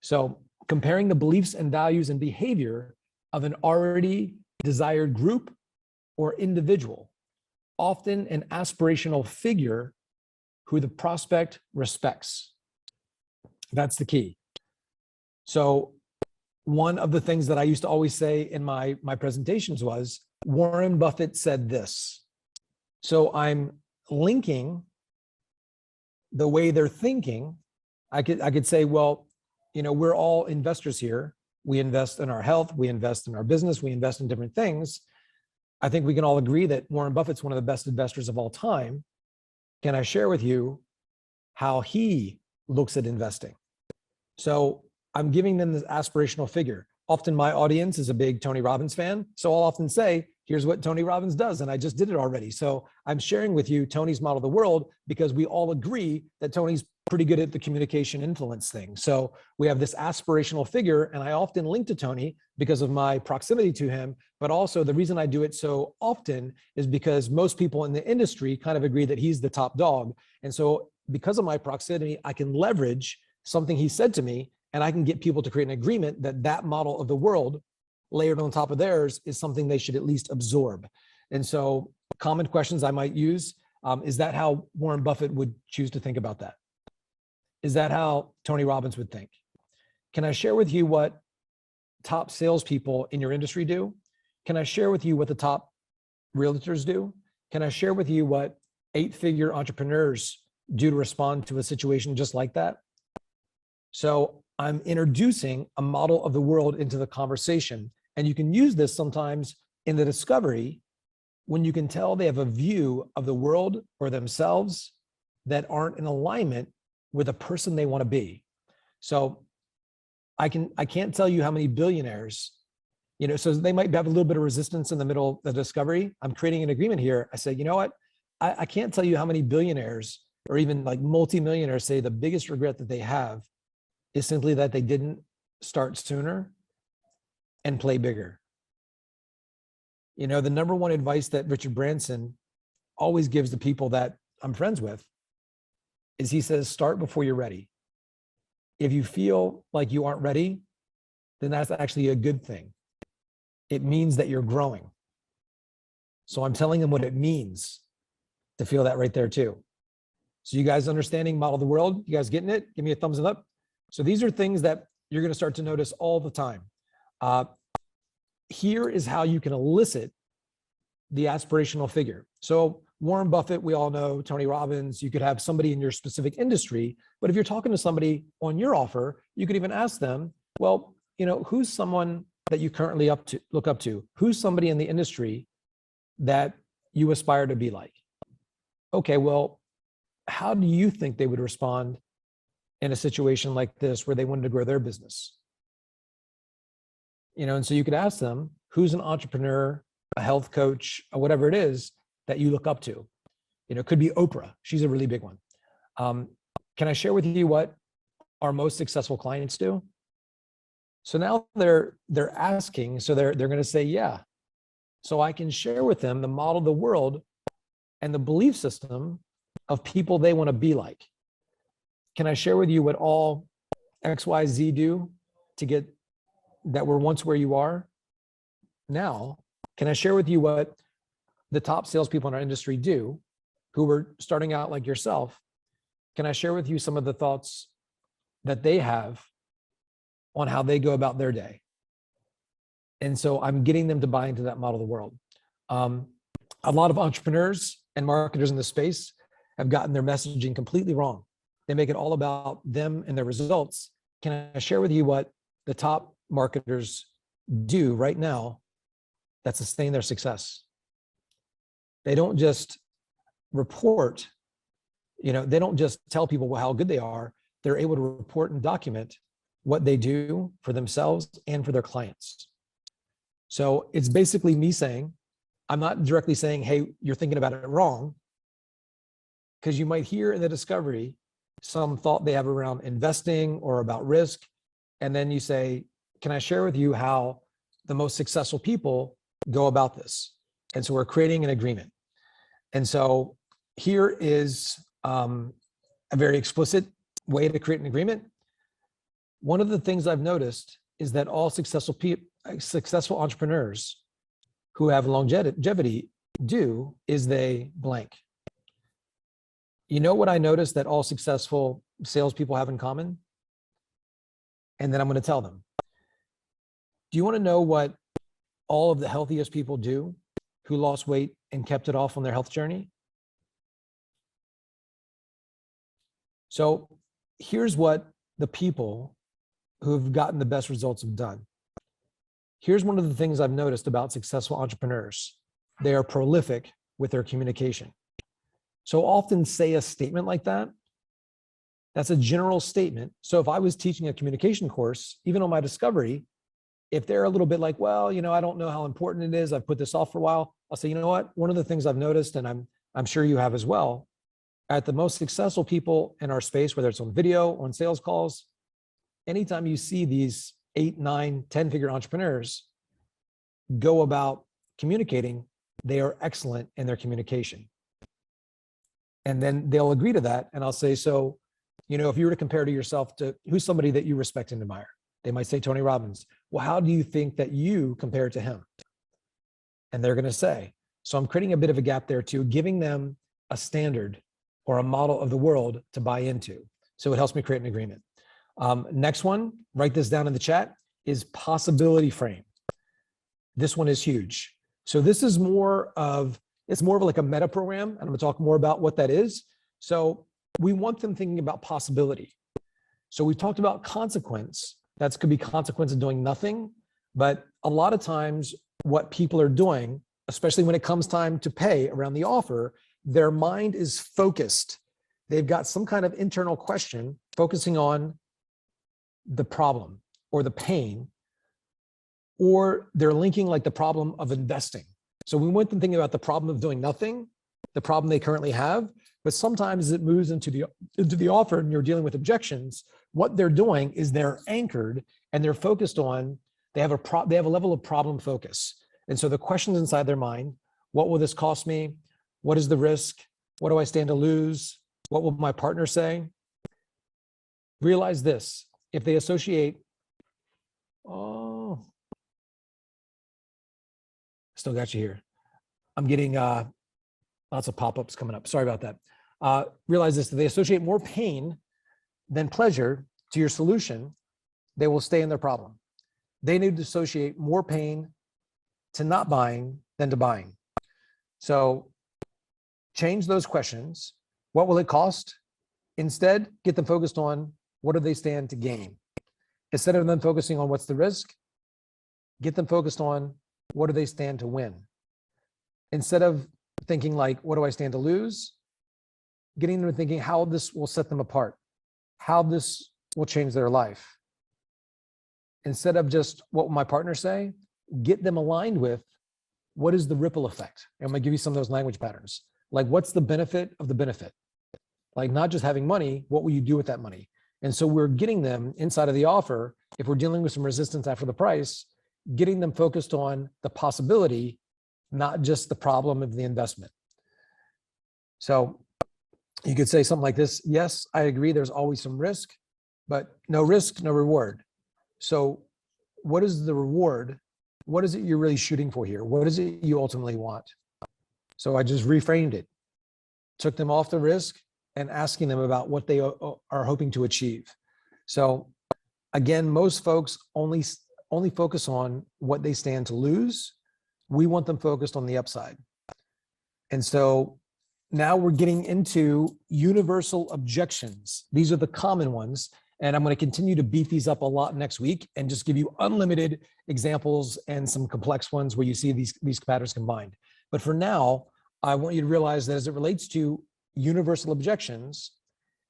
So comparing the beliefs and values and behavior of an already desired group or individual, often an aspirational figure who the prospect respects. That's the key. So one of the things that I used to always say in my presentations was, Warren Buffett said this. So I'm linking the way they're thinking. I could say, well, we're all investors here. We invest in our health, we invest in our business, we invest in different things. I think we can all agree that Warren Buffett's one of the best investors of all time. Can I share with you how he looks at investing? So I'm giving them this aspirational figure. often my audience is a big Tony Robbins fan. So I'll often say, here's what Tony Robbins does. And I just did it already. So I'm sharing with you Tony's model of the world because we all agree that Tony's pretty good at the communication influence thing. So we have this aspirational figure, and I often link to Tony because of my proximity to him. But also the reason I do it so often is because most people in the industry kind of agree that he's the top dog. And so because of my proximity, I can leverage something he said to me, and I can get people to create an agreement that that model of the world layered on top of theirs is something they should at least absorb. And so common questions I might use, is that how Warren Buffett would choose to think about that? Is that how Tony Robbins would think? Can I share with you what top salespeople in your industry do? Can I share with you what the top realtors do? Can I share with you what 8-figure entrepreneurs do to respond to a situation just like that? So I'm introducing a model of the world into the conversation. And you can use this sometimes in the discovery when you can tell they have a view of the world or themselves that aren't in alignment with a person they want to be. So I can't tell you how many billionaires, so they might have a little bit of resistance in the middle of the discovery. I'm creating an agreement here. I say, you know what? I can't tell you how many billionaires or even like multimillionaires say the biggest regret that they have is simply that they didn't start sooner and play bigger. The number one advice that Richard Branson always gives the people that I'm friends with is he says, start before you're ready. If you feel like you aren't ready, then that's actually a good thing. It means that you're growing. So I'm telling them what it means to feel that right there too. So you guys understanding model of the world? You guys getting it? Give me a thumbs up. So these are things that you're going to start to notice all the time. Here is how you can elicit the aspirational figure. So Warren Buffett, we all know, Tony Robbins, you could have somebody in your specific industry, but if you're talking to somebody on your offer, you could even ask them, well, who's someone that you currently look up to? Who's somebody in the industry that you aspire to be like? Okay, well, how do you think they would respond in a situation like this where they wanted to grow their business? And so you could ask them, who's an entrepreneur, a health coach, or whatever it is that you look up to? It could be Oprah. She's a really big one. Can I share with you what our most successful clients do? So now they're asking, so they're going to say, yeah. So I can share with them the model of the world and the belief system of people they want to be like. Can I share with you what all XYZ do to get that we're once where you are now? Can I share with you what the top salespeople in our industry do who were starting out like yourself? Can I share with you some of the thoughts that they have on how they go about their day? And so I'm getting them to buy into that model of the world. A lot of entrepreneurs and marketers in the space have gotten their messaging completely wrong. They make it all about them and their results. Can I share with you what the top marketers do right now that sustain their success? They don't just report, they don't just tell people how good they are. They're able to report and document what they do for themselves and for their clients. So it's basically me saying, I'm not directly saying, hey, you're thinking about it wrong, because you might hear in the discovery some thought they have around investing or about risk. And then you say, can I share with you how the most successful people go about this? And so we're creating an agreement. And so here is a very explicit way to create an agreement. One of the things I've noticed is that all successful entrepreneurs who have longevity do is they blank. You know what I noticed that all successful salespeople have in common? And then I'm going to tell them. Do you want to know what all of the healthiest people do who lost weight and kept it off on their health journey? So here's what the people who've gotten the best results have done. Here's one of the things I've noticed about successful entrepreneurs. They are prolific with their communication. So often say a statement like that. That's a general statement. So if I was teaching a communication course, even on my discovery, If they're a little bit like, well, you know, I don't know how important it is. I've put this off for a while. I'll say, you know what? One of the things I've noticed, and I'm sure you have as well, at the most successful people in our space, whether it's on video, on sales calls, anytime you see these 8, 9, 10-figure entrepreneurs go about communicating, they are excellent in their communication. And then they'll agree to that. And I'll say, so, you know, if you were to compare to yourself to who's somebody that you respect and admire, they might say Tony Robbins. Well, how do you think that you compare to him? And they're going to say, so I'm creating a bit of a gap there too, giving them a standard or a model of the world to buy into. So it helps me create an agreement. Next one, write this down in the chat, is possibility frame. This one is huge. So this is more of, it's more of like a meta program, and I'm going to talk more about what that is. So we want them thinking about possibility. So we talked about consequence. That could be consequence of doing nothing. But a lot of times what people are doing, especially when it comes time to pay around the offer, their mind is focused. They've got some kind of internal question focusing on the problem or the pain, or they're linking like the problem of investing. So we want them thinking about the problem of doing nothing, the problem they currently have, but sometimes it moves into the offer and you're dealing with objections. What they're doing is they're anchored and they're focused on, they have a level of problem focus. And so the questions inside their mind, what will this cost me? What is the risk? What do I stand to lose? What will my partner say? Realize this, if they associate, oh, still got you here. I'm getting lots of pop-ups coming up. Sorry about that. Realize this, if they associate more pain than pleasure to your solution, they will stay in their problem. They need to associate more pain to not buying than to buying. So change those questions. What will it cost? Instead, get them focused on what do they stand to gain. Instead of them focusing on what's the risk, get them focused on what do they stand to win. Instead of thinking like, what do I stand to lose? Getting them thinking how this will set them apart, how this will change their life. Instead of just what will my partner say, get them aligned with what is the ripple effect. And I'm gonna give you some of those language patterns. Like what's the benefit of the benefit? Like not just having money, what will you do with that money? And so we're getting them inside of the offer, if we're dealing with some resistance after the price, getting them focused on the possibility, not just the problem of the investment. So you could say something like this, yes, I agree, there's always some risk, but no risk, no reward. So what is the reward? What is it you're really shooting for here? What is it you ultimately want? So I just reframed it, took them off the risk and asking them about what they are hoping to achieve. So again, most folks only focus on what they stand to lose. We want them focused on the upside. And so now we're getting into universal objections. These are the common ones. And I'm going to continue to beat these up a lot next week and just give you unlimited examples and some complex ones where you see these patterns combined. But for now, I want you to realize that as it relates to universal objections,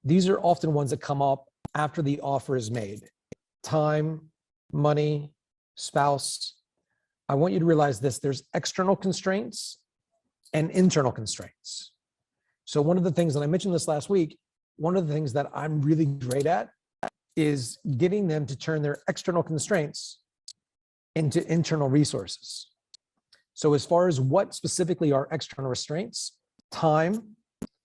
these are often ones that come up after the offer is made. Time, money, spouse. I want you to realize this, there's external constraints and internal constraints. So one of the things, and I mentioned this last week, one of the things that I'm really great at is getting them to turn their external constraints into internal resources. So as far as what specifically are external restraints, time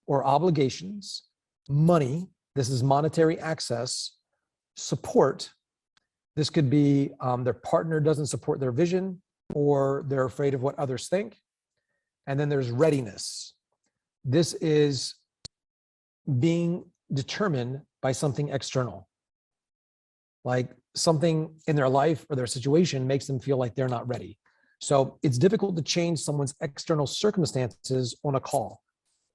or obligations, money, this is monetary access, support, this could be their partner doesn't support their vision or they're afraid of what others think. And then there's readiness. This is being determined by something external. Like something in their life or their situation makes them feel like they're not ready. So it's difficult to change someone's external circumstances on a call.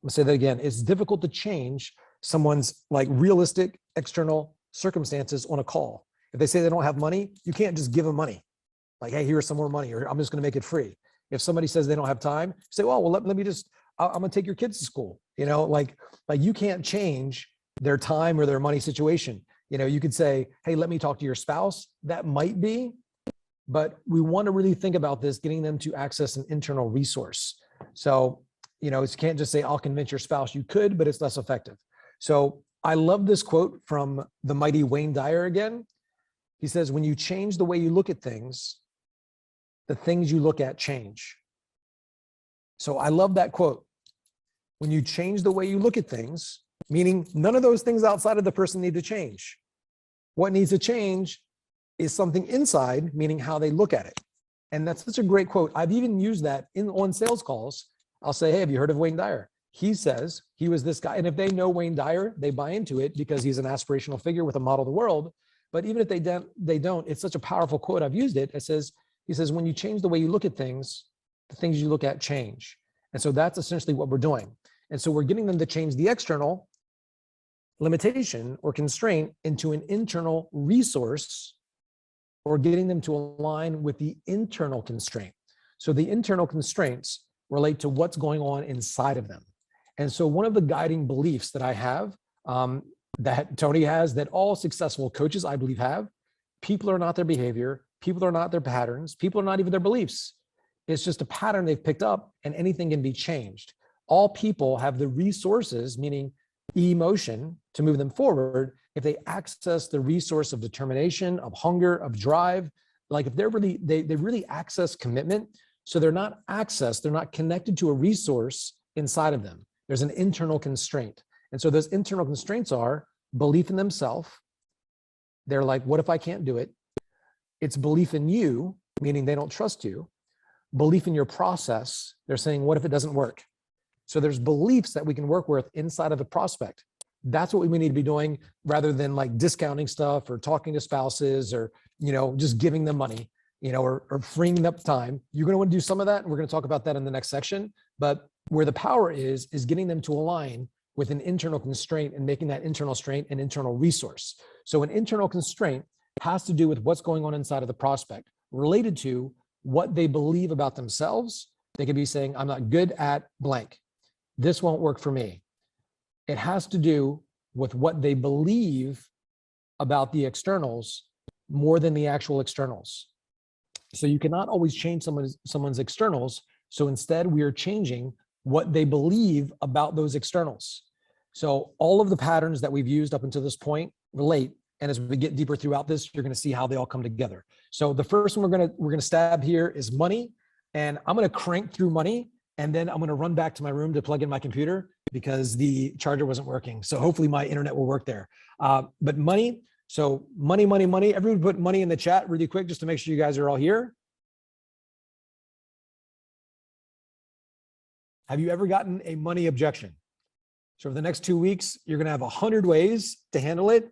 I'm gonna say that again. It's difficult to change someone's like realistic external circumstances on a call. If they say they don't have money, you can't just give them money. Like, hey, here's some more money, or I'm just gonna make it free. If somebody says they don't have time, say, well, let me just, I'm gonna take your kids to school. You know, like you can't change their time or their money situation. You know, you could say, hey, let me talk to your spouse. That might be, but we want to really think about this, getting them to access an internal resource. So, you can't just say, I'll convince your spouse. You could, but it's less effective. So I love this quote from the mighty Wayne Dyer again. He says, when you change the way you look at things, the things you look at change. So I love that quote. When you change the way you look at things, meaning none of those things outside of the person need to change. What needs to change is something inside, meaning how they look at it. And that's such a great quote. I've even used that on sales calls. I'll say, hey, have you heard of Wayne Dyer? He says he was this guy. And if they know Wayne Dyer, they buy into it because he's an aspirational figure with a model of the world. But even if they don't, it's such a powerful quote. I've used it. He says, when you change the way you look at things, the things you look at change. And so that's essentially what we're doing. And so we're getting them to change the external limitation or constraint into an internal resource, or getting them to align with the internal constraint. So the internal constraints relate to what's going on inside of them. And so one of the guiding beliefs that I have, that Tony has, that all successful coaches, I believe, have, people are not their behavior, people are not their patterns, people are not even their beliefs. It's just a pattern they've picked up, and anything can be changed. All people have the resources, meaning emotion, to move them forward if they access the resource of determination, of hunger, of drive. Like if they're really, they really access commitment. So they're not connected to a resource inside of them. There's an internal constraint. And so those internal constraints are belief in themselves. They're like, what if I can't do it? It's belief in you, meaning they don't trust you. Belief in your process. They're saying, what if it doesn't work? So there's beliefs that we can work with inside of a prospect. That's what we need to be doing, rather than like discounting stuff or talking to spouses or, just giving them money, or freeing up time. You're going to want to do some of that. And we're going to talk about that in the next section. But where the power is getting them to align with an internal constraint and making that internal constraint an internal resource. So an internal constraint has to do with what's going on inside of the prospect, related to what they believe about themselves. They could be saying, I'm not good at blank. This won't work for me. It has to do with what they believe about the externals more than the actual externals. So you cannot always change someone's externals. So instead, we are changing what they believe about those externals. So all of the patterns that we've used up until this point relate. And as we get deeper throughout this, you're going to see how they all come together. So the first one we're going to stab here is money. And I'm going to crank through money. And then I'm going to run back to my room to plug in my computer because the charger wasn't working. So hopefully my internet will work there. But money. So money. Everyone put money in the chat really quick, just to make sure you guys are all here. Have you ever gotten a money objection? So for the next 2 weeks, you're going to have 100 ways to handle it.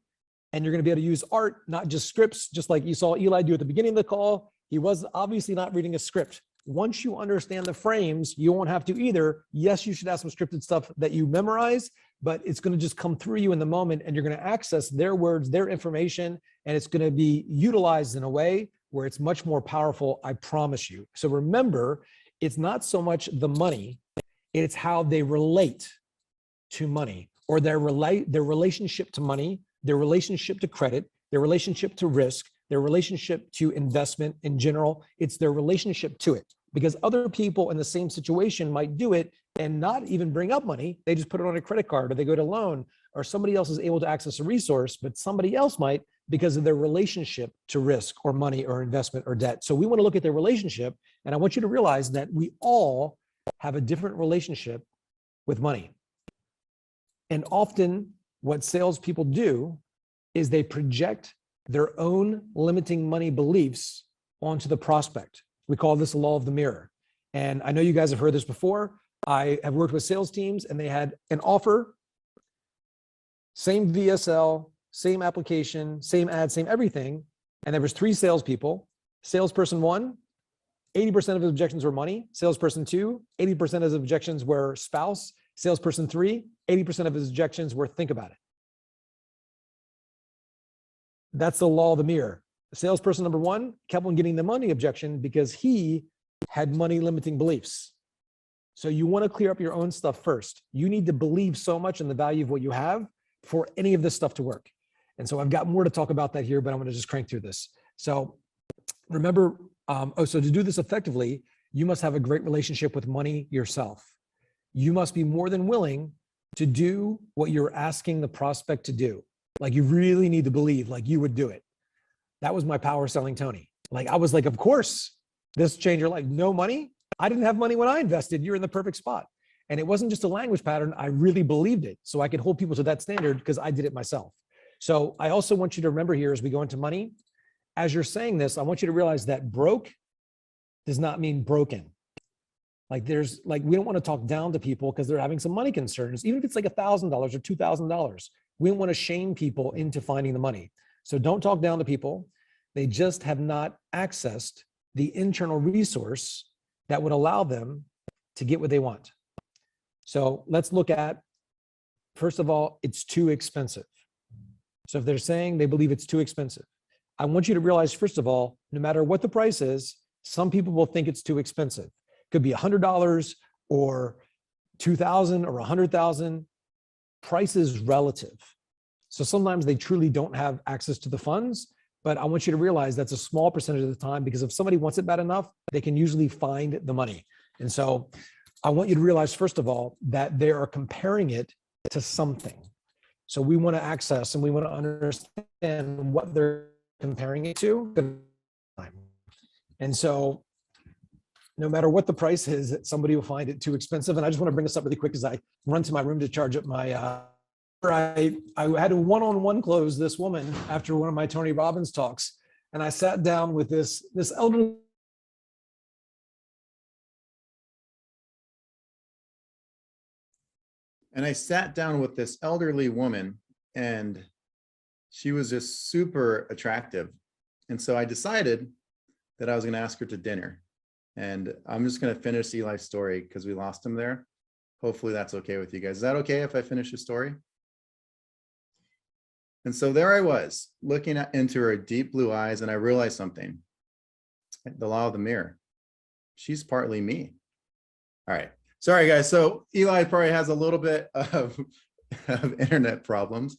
And you're going to be able to use art, not just scripts, just like you saw Eli do at the beginning of the call. He was obviously not reading a script. Once you understand the frames, you won't have to either. Yes, you should have some scripted stuff that you memorize, but it's going to just come through you in the moment, and you're going to access their words, their information, and it's going to be utilized in a way where it's much more powerful, I promise you. So remember, it's not so much the money, it's how they relate to money, or their relationship to money, their relationship to credit, their relationship to risk, their relationship to investment in general. It's their relationship to it, because other people in the same situation might do it and not even bring up money. They just put it on a credit card, or they go to loan, or somebody else is able to access a resource, but somebody else might because of their relationship to risk or money or investment or debt. So we want to look at their relationship. And I want you to realize that we all have a different relationship with money. And often what salespeople do is they project their own limiting money beliefs onto the prospect. We call this the law of the mirror. And I know you guys have heard this before. I have worked with sales teams, and they had an offer, same VSL, same application, same ad, same everything. And there was 3 salespeople. Salesperson 1, 80% of his objections were money. Salesperson 2, 80% of his objections were spouse. Salesperson 3, 80% of his objections were think about it. That's the law of the mirror. Salesperson number 1 kept on getting the money objection because he had money limiting beliefs. So you want to clear up your own stuff first. You need to believe so much in the value of what you have for any of this stuff to work. And so I've got more to talk about that here, but I'm going to just crank through this. So remember, so to do this effectively, you must have a great relationship with money yourself. You must be more than willing to do what you're asking the prospect to do. Like you really need to believe like you would do it. That was my power selling Tony. Like I was like, of course, this changed your life. No money? I didn't have money when I invested. You're in the perfect spot. And it wasn't just a language pattern. I really believed it. So I could hold people to that standard because I did it myself. So I also want you to remember here as we go into money, as you're saying this, I want you to realize that broke does not mean broken. Like there's like, we don't want to talk down to people because they're having some money concerns, even if it's like $1,000 or $2,000. We don't want to shame people into finding the money. So don't talk down to people. They just have not accessed the internal resource that would allow them to get what they want. So let's look at, first of all, it's too expensive. So if they're saying they believe it's too expensive, I want you to realize, first of all, no matter what the price is, some people will think it's too expensive. Could be $100 or $2,000 or $100,000. Price is relative. So sometimes they truly don't have access to the funds, but I want you to realize that's a small percentage of the time, because if somebody wants it bad enough, they can usually find the money. And so I want you to realize, first of all, that they are comparing it to something. So we want to access and we want to understand what they're comparing it to. And so no matter what the price is, somebody will find it too expensive. And I just want to bring this up really quick as I run to my room to charge up my, I had a one-on-one close this woman after one of my Tony Robbins talks. And I sat down with this elderly. And I sat down with this elderly woman and she was just super attractive. And so I decided that I was going to ask her to dinner. And I'm just going to finish Eli's story because we lost him there. Hopefully that's okay with you guys. Is that okay if I finish the story? And so there I was looking into her deep blue eyes, and I realized something. The law of the mirror. She's partly me. All right. Sorry, guys. So Eli probably has a little bit of internet problems.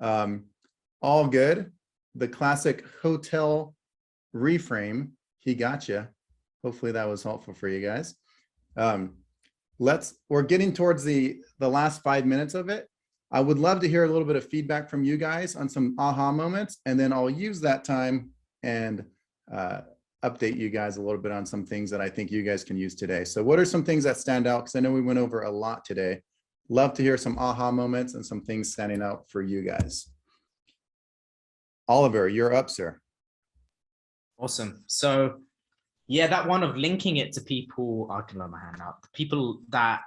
All good. The classic hotel reframe. He got you. Hopefully that was helpful for you guys. We're getting towards the last 5 minutes of it. I would love to hear a little bit of feedback from you guys on some aha moments, and then I'll use that time and update you guys a little bit on some things that I think you guys can use today. So what are some things that stand out? Because I know we went over a lot today. Love to hear some aha moments and some things standing out for you guys. Oliver, you're up, sir. Awesome. So yeah, that one of linking it to people, I can lower my hand up, people that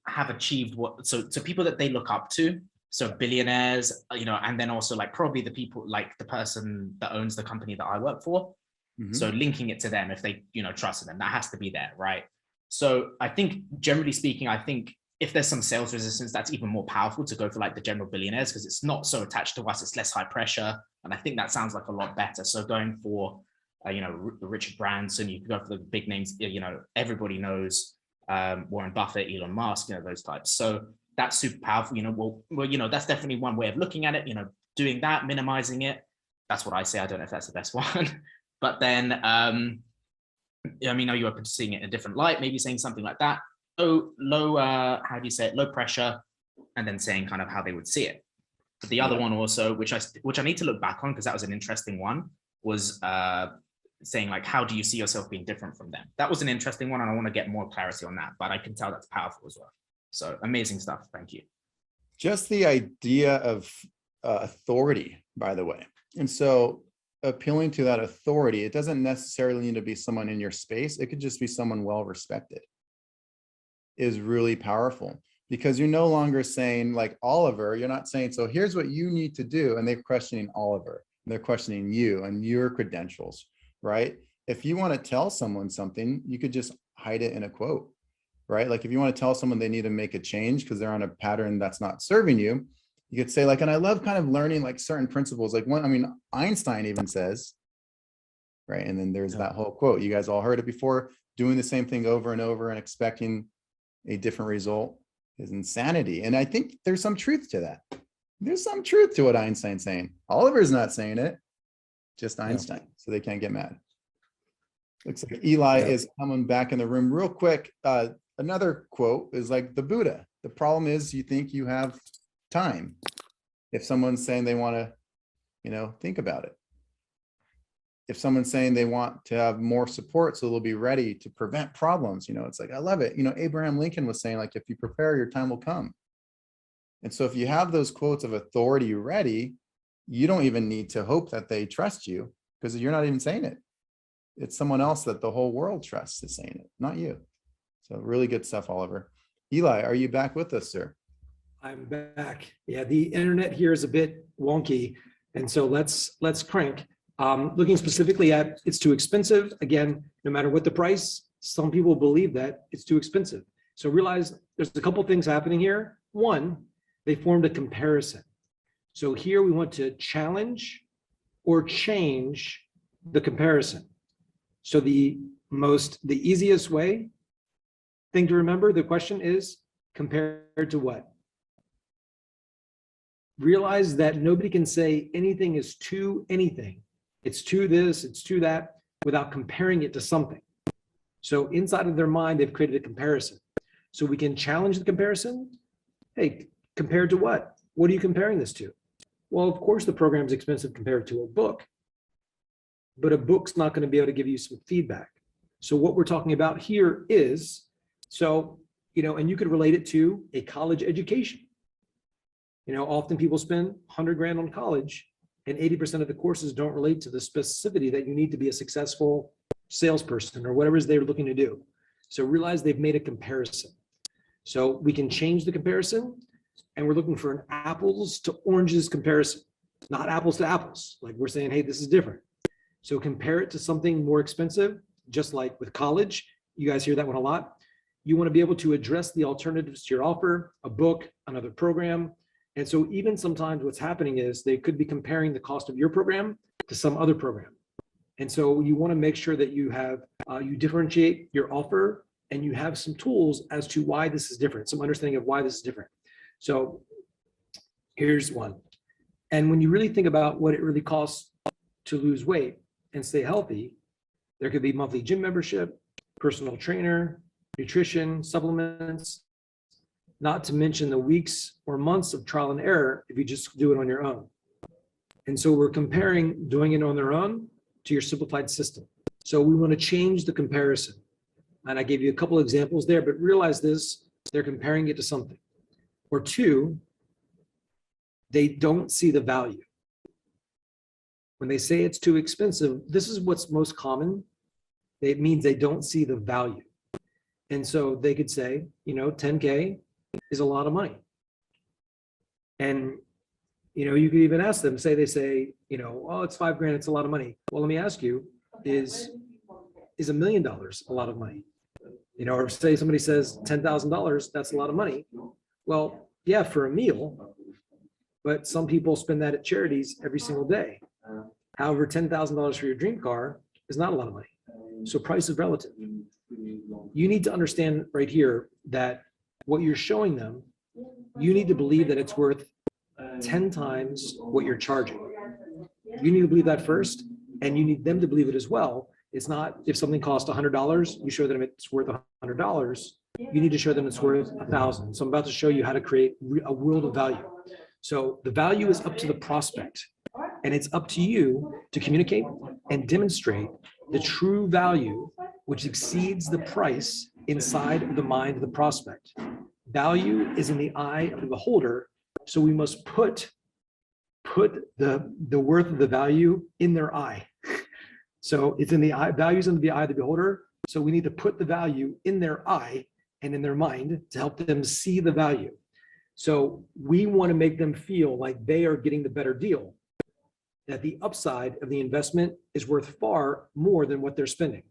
have achieved what, so people that they look up to. So billionaires, you know, and then also like probably the people, like the person that owns the company that I work for. Mm-hmm. So linking it to them, if they, you know, trust them, that has to be there, right? So I think generally speaking, I think if there's some sales resistance, that's even more powerful to go for like the general billionaires, because it's not so attached to us, it's less high pressure. And I think that sounds like a lot better. So going for, you know, Richard Branson, you can go for the big names, you know, everybody knows, Warren Buffett, Elon Musk, you know, those types. So that's super powerful, you know, well, you know, that's definitely one way of looking at it, you know, doing that, minimizing it. That's what I say. I don't know if that's the best one, but then, I mean, are you open to seeing it in a different light? Maybe saying something like that. Low, how do you say it? Low pressure, and then saying kind of how they would see it. But the other one also, which I need to look back on, because that was an interesting one, was saying like, how do you see yourself being different from them? That was an interesting one, and I want to get more clarity on that, but I can tell that's powerful as well. So amazing stuff. Thank you. Just the idea of authority, by the way. And so appealing to that authority, it doesn't necessarily need to be someone in your space. It could just be someone well-respected, is really powerful, because you're no longer saying like Oliver, you're not saying, so here's what you need to do. And they're questioning Oliver, and they're questioning you and your credentials, right? If you want to tell someone something, you could just hide it in a quote, right? Like if you want to tell someone they need to make a change because they're on a pattern that's not serving you, you could say like, and I love kind of learning like certain principles. Like one, I mean, Einstein even says, right? And then there's that whole quote. You guys all heard it before. Doing the same thing over and over and expecting a different result is insanity. And I think there's some truth to that. There's some truth to what Einstein's saying. Oliver's not saying it, just Einstein. So they can't get mad. Looks like Eli Yeah. is coming back in the room real quick. Another quote is like the Buddha. The problem is you think you have time. If someone's saying they want to, think about it. If someone's saying they want to have more support so they'll be ready to prevent problems, it's like, I love it. Abraham Lincoln was saying, like, if you prepare, your time will come. And so if you have those quotes of authority ready, you don't even need to hope that they trust you because you're not even saying it. It's someone else that the whole world trusts is saying it, not you. So really good stuff, Oliver. Eli, are you back with us, sir? I'm back. Yeah, the internet here is a bit wonky. And so let's crank. Looking specifically at it's too expensive. Again, no matter what the price, some people believe that it's too expensive. So realize there's a couple things happening here. One, they formed a comparison. So here we want to challenge or change the comparison. So the easiest thing to remember, the question is compared to what? Realize that nobody can say anything is to anything. It's to this, it's to that, without comparing it to something. So inside of their mind, they've created a comparison. So we can challenge the comparison. Hey, compared to what? What are you comparing this to? Well, of course, the program's expensive compared to a book, but a book's not going to be able to give you some feedback. So what we're talking about here is, and you could relate it to a college education. Often people spend 100 grand on college and 80% of the courses don't relate to the specificity that you need to be a successful salesperson or whatever it is they're looking to do. So realize they've made a comparison. So we can change the comparison, and we're looking for an apples to oranges comparison, not apples to apples. Like we're saying, hey, this is different. So compare it to something more expensive, just like with college. You guys hear that one a lot. You want to be able to address the alternatives to your offer, a book, another program. And so even sometimes what's happening is they could be comparing the cost of your program to some other program. And so you want to make sure that you have, you differentiate your offer and you have some tools as to why this is different, some understanding of why this is different. So here's one. And when you really think about what it really costs to lose weight and stay healthy, there could be monthly gym membership, personal trainer, nutrition, supplements, not to mention the weeks or months of trial and error if you just do it on your own. And so we're comparing doing it on their own to your simplified system. So we want to change the comparison. And I gave you a couple of examples there, but realize this, they're comparing it to something. Or two, they don't see the value. When they say it's too expensive, this is what's most common. It means they don't see the value. And so they could say, 10K is a lot of money. And, you could even ask them, they say, oh, it's $5 grand, it's a lot of money. Well, let me ask you, is $1 million a lot of money? Or say somebody says $10,000, that's a lot of money. Well, yeah, for a meal, but some people spend that at charities every single day. However, $10,000 for your dream car is not a lot of money. So price is relative. You need to understand right here that what you're showing them, you need to believe that it's worth 10 times what you're charging. You need to believe that first, and you need them to believe it as well. It's not if something costs $100, you show them it's worth $100. You need to show them it's worth 1,000. So I'm about to show you how to create a world of value. So the value is up to the prospect, and it's up to you to communicate and demonstrate the true value, which exceeds the price inside of the mind of the prospect. Value is in the eye of the beholder, so we must put the worth of the value in their eye. So it's in the eye, values in the eye of the beholder. So we need to put the value in their eye and in their mind to help them see the value. So we want to make them feel like they are getting the better deal, that the upside of the investment is worth far more than what they're spending.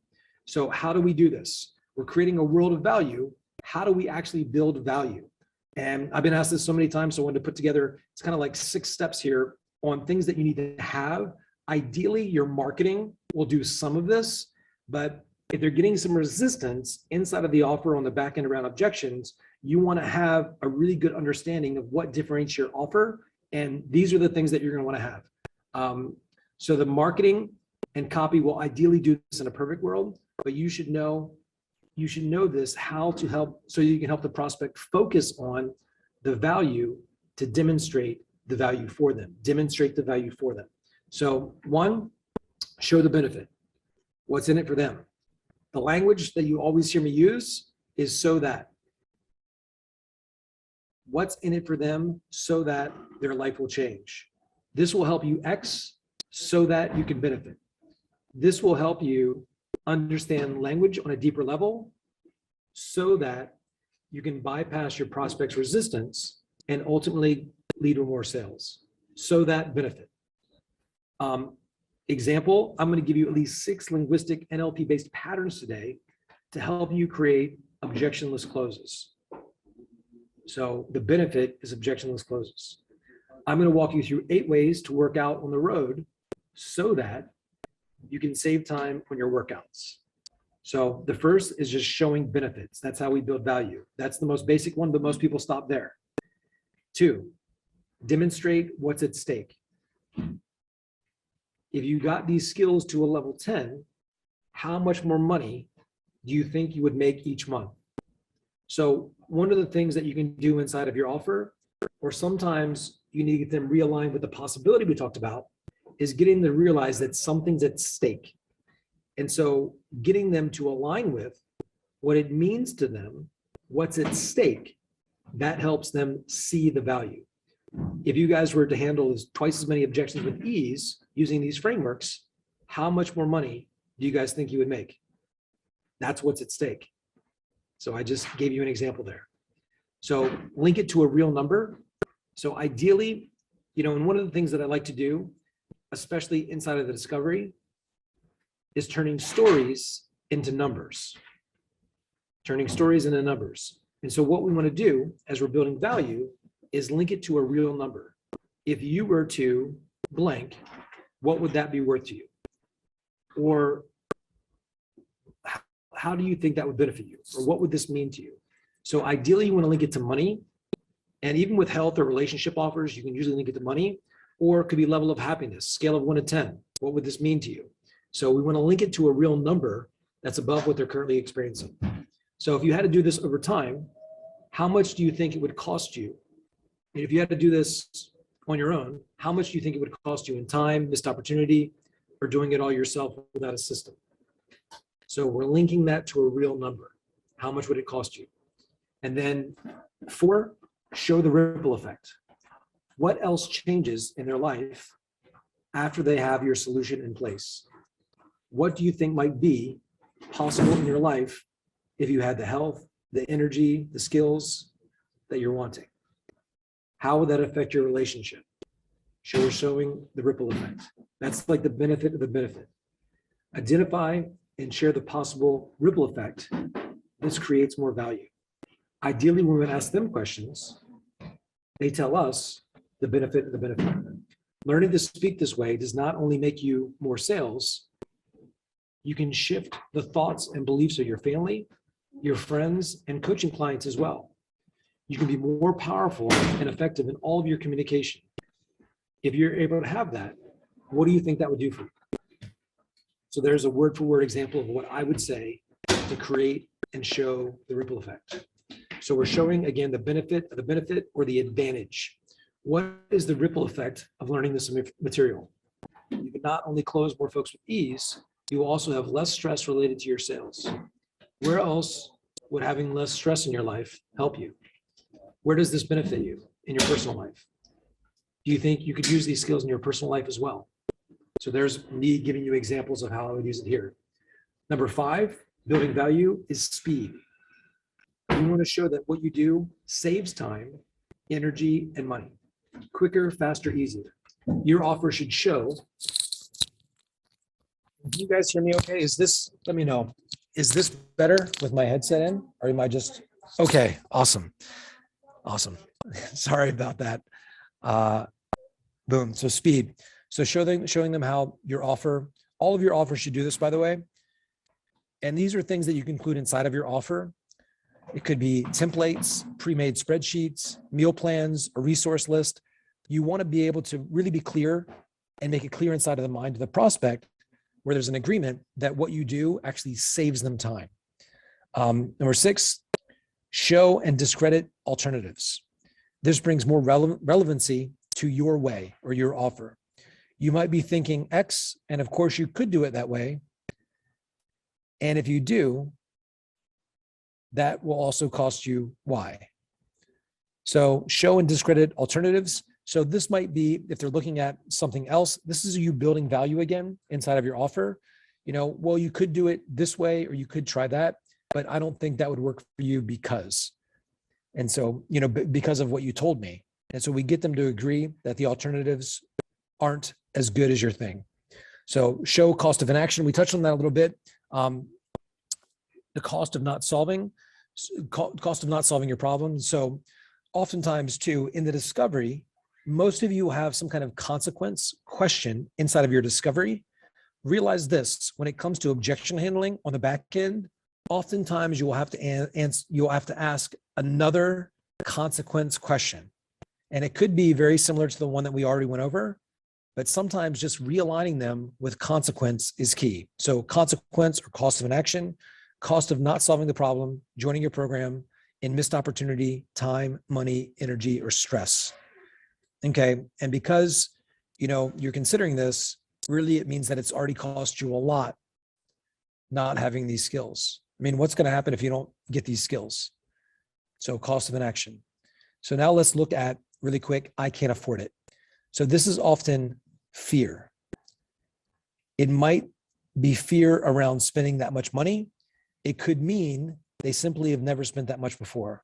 So how do we do this? We're creating a world of value. How do we actually build value? And I've been asked this so many times, so I wanted to put together, it's kind of like 6 steps here on things that you need to have. Ideally, your marketing will do some of this, but if they're getting some resistance inside of the offer on the back end around objections, you want to have a really good understanding of what differentiates your offer. And these are the things that you're going to want to have. So the marketing and copy will ideally do this in a perfect world. but you should know this, how to help, so you can help the prospect focus on the value to demonstrate the value for them, So 1, show the benefit. What's in it for them? The language that you always hear me use is so that. What's in it for them so that their life will change? This will help you X so that you can benefit. This will help you understand language on a deeper level so that you can bypass your prospect's resistance and ultimately lead to more sales. So that benefit. Example, I'm going to give you at least 6 linguistic NLP-based patterns today to help you create objectionless closes. So the benefit is objectionless closes. I'm going to walk you through 8 ways to work out on the road so that you can save time on your workouts. So the first is just showing benefits. That's how we build value. That's the most basic one, but most people stop there. 2, demonstrate what's at stake. If you got these skills to a level 10, how much more money do you think you would make each month? So one of the things that you can do inside of your offer, or sometimes you need to get them realigned with the possibility we talked about, is getting them to realize that something's at stake. And so getting them to align with what it means to them, what's at stake, that helps them see the value. If you guys were to handle twice as many objections with ease using these frameworks, how much more money do you guys think you would make? That's what's at stake. So I just gave you an example there. So link it to a real number. So ideally, and one of the things that I like to do, especially inside of the discovery, is turning stories into numbers. And so what we want to do as we're building value is link it to a real number. If you were to blank, what would that be worth to you? Or how do you think that would benefit you? Or what would this mean to you? So ideally, you want to link it to money. And even with health or relationship offers, you can usually link it to money, or it could be level of happiness, scale of 1 to 10. What would this mean to you? So we want to link it to a real number that's above what they're currently experiencing. So if you had to do this over time, how much do you think it would cost you? And if you had to do this on your own, how much do you think it would cost you in time, missed opportunity, or doing it all yourself without a system? So we're linking that to a real number. How much would it cost you? And then 4, show the ripple effect. What else changes in their life after they have your solution in place? What do you think might be possible in your life if you had the health, the energy, the skills that you're wanting? How would that affect your relationship? Showing the ripple effect. That's like the benefit of the benefit. Identify and share the possible ripple effect. This creates more value. Ideally, when we ask them questions, they tell us the benefit of the benefit. Learning to speak this way does not only make you more sales, you can shift the thoughts and beliefs of your family, your friends, and coaching clients as well. You can be more powerful and effective in all of your communication. If you're able to have that, what do you think that would do for you? So there's a word for word example of what I would say to create and show the ripple effect. So we're showing, again, the benefit or the advantage. What is the ripple effect of learning this material? You can not only close more folks with ease, you will also have less stress related to your sales. Where else would having less stress in your life help you? Where does this benefit you in your personal life? Do you think you could use these skills in your personal life as well? So there's me giving you examples of how I would use it here. Number 5, building value is speed. You want to show that what you do saves time, energy, and money. Quicker, faster, easier. Your offer should show. Can you guys hear me okay? Is this, let me know. Is this better with my headset in? Or am I just, okay, awesome. Awesome. Sorry about that. Boom, so speed. So showing them how your offer, all of your offers should do this, by the way. And these are things that you can include inside of your offer. It could be templates, pre-made spreadsheets, meal plans, a resource list. You want to be able to really be clear and make it clear inside of the mind of the prospect where there's an agreement that what you do actually saves them time. Number 6, show and discredit alternatives. This brings more relevancy to your way or your offer. You might be thinking X, and of course you could do it that way. And if you do, that will also cost you Y. So show and discredit alternatives. So this might be, if they're looking at something else, this is you building value again inside of your offer. Well, you could do it this way, or you could try that, but I don't think that would work for you because. And so, because of what you told me. And so we get them to agree that the alternatives aren't as good as your thing. So show cost of inaction. We touched on that a little bit. The cost of not solving your problem. So oftentimes too, in the discovery, most of you have some kind of consequence question inside of your discovery. Realize this, when it comes to objection handling on the back end, oftentimes you will have to ask another consequence question. And it could be very similar to the one that we already went over, but sometimes just realigning them with consequence is key. So consequence or cost of inaction, cost of not solving the problem, joining your program, in missed opportunity, time, money, energy, or stress. Okay, and because you're considering this, really it means that it's already cost you a lot not having these skills. I mean, what's going to happen if you don't get these skills? So cost of inaction. So now let's look at really quick, I can't afford it. So this is often fear. It might be fear around spending that much money. It could mean they simply have never spent that much before.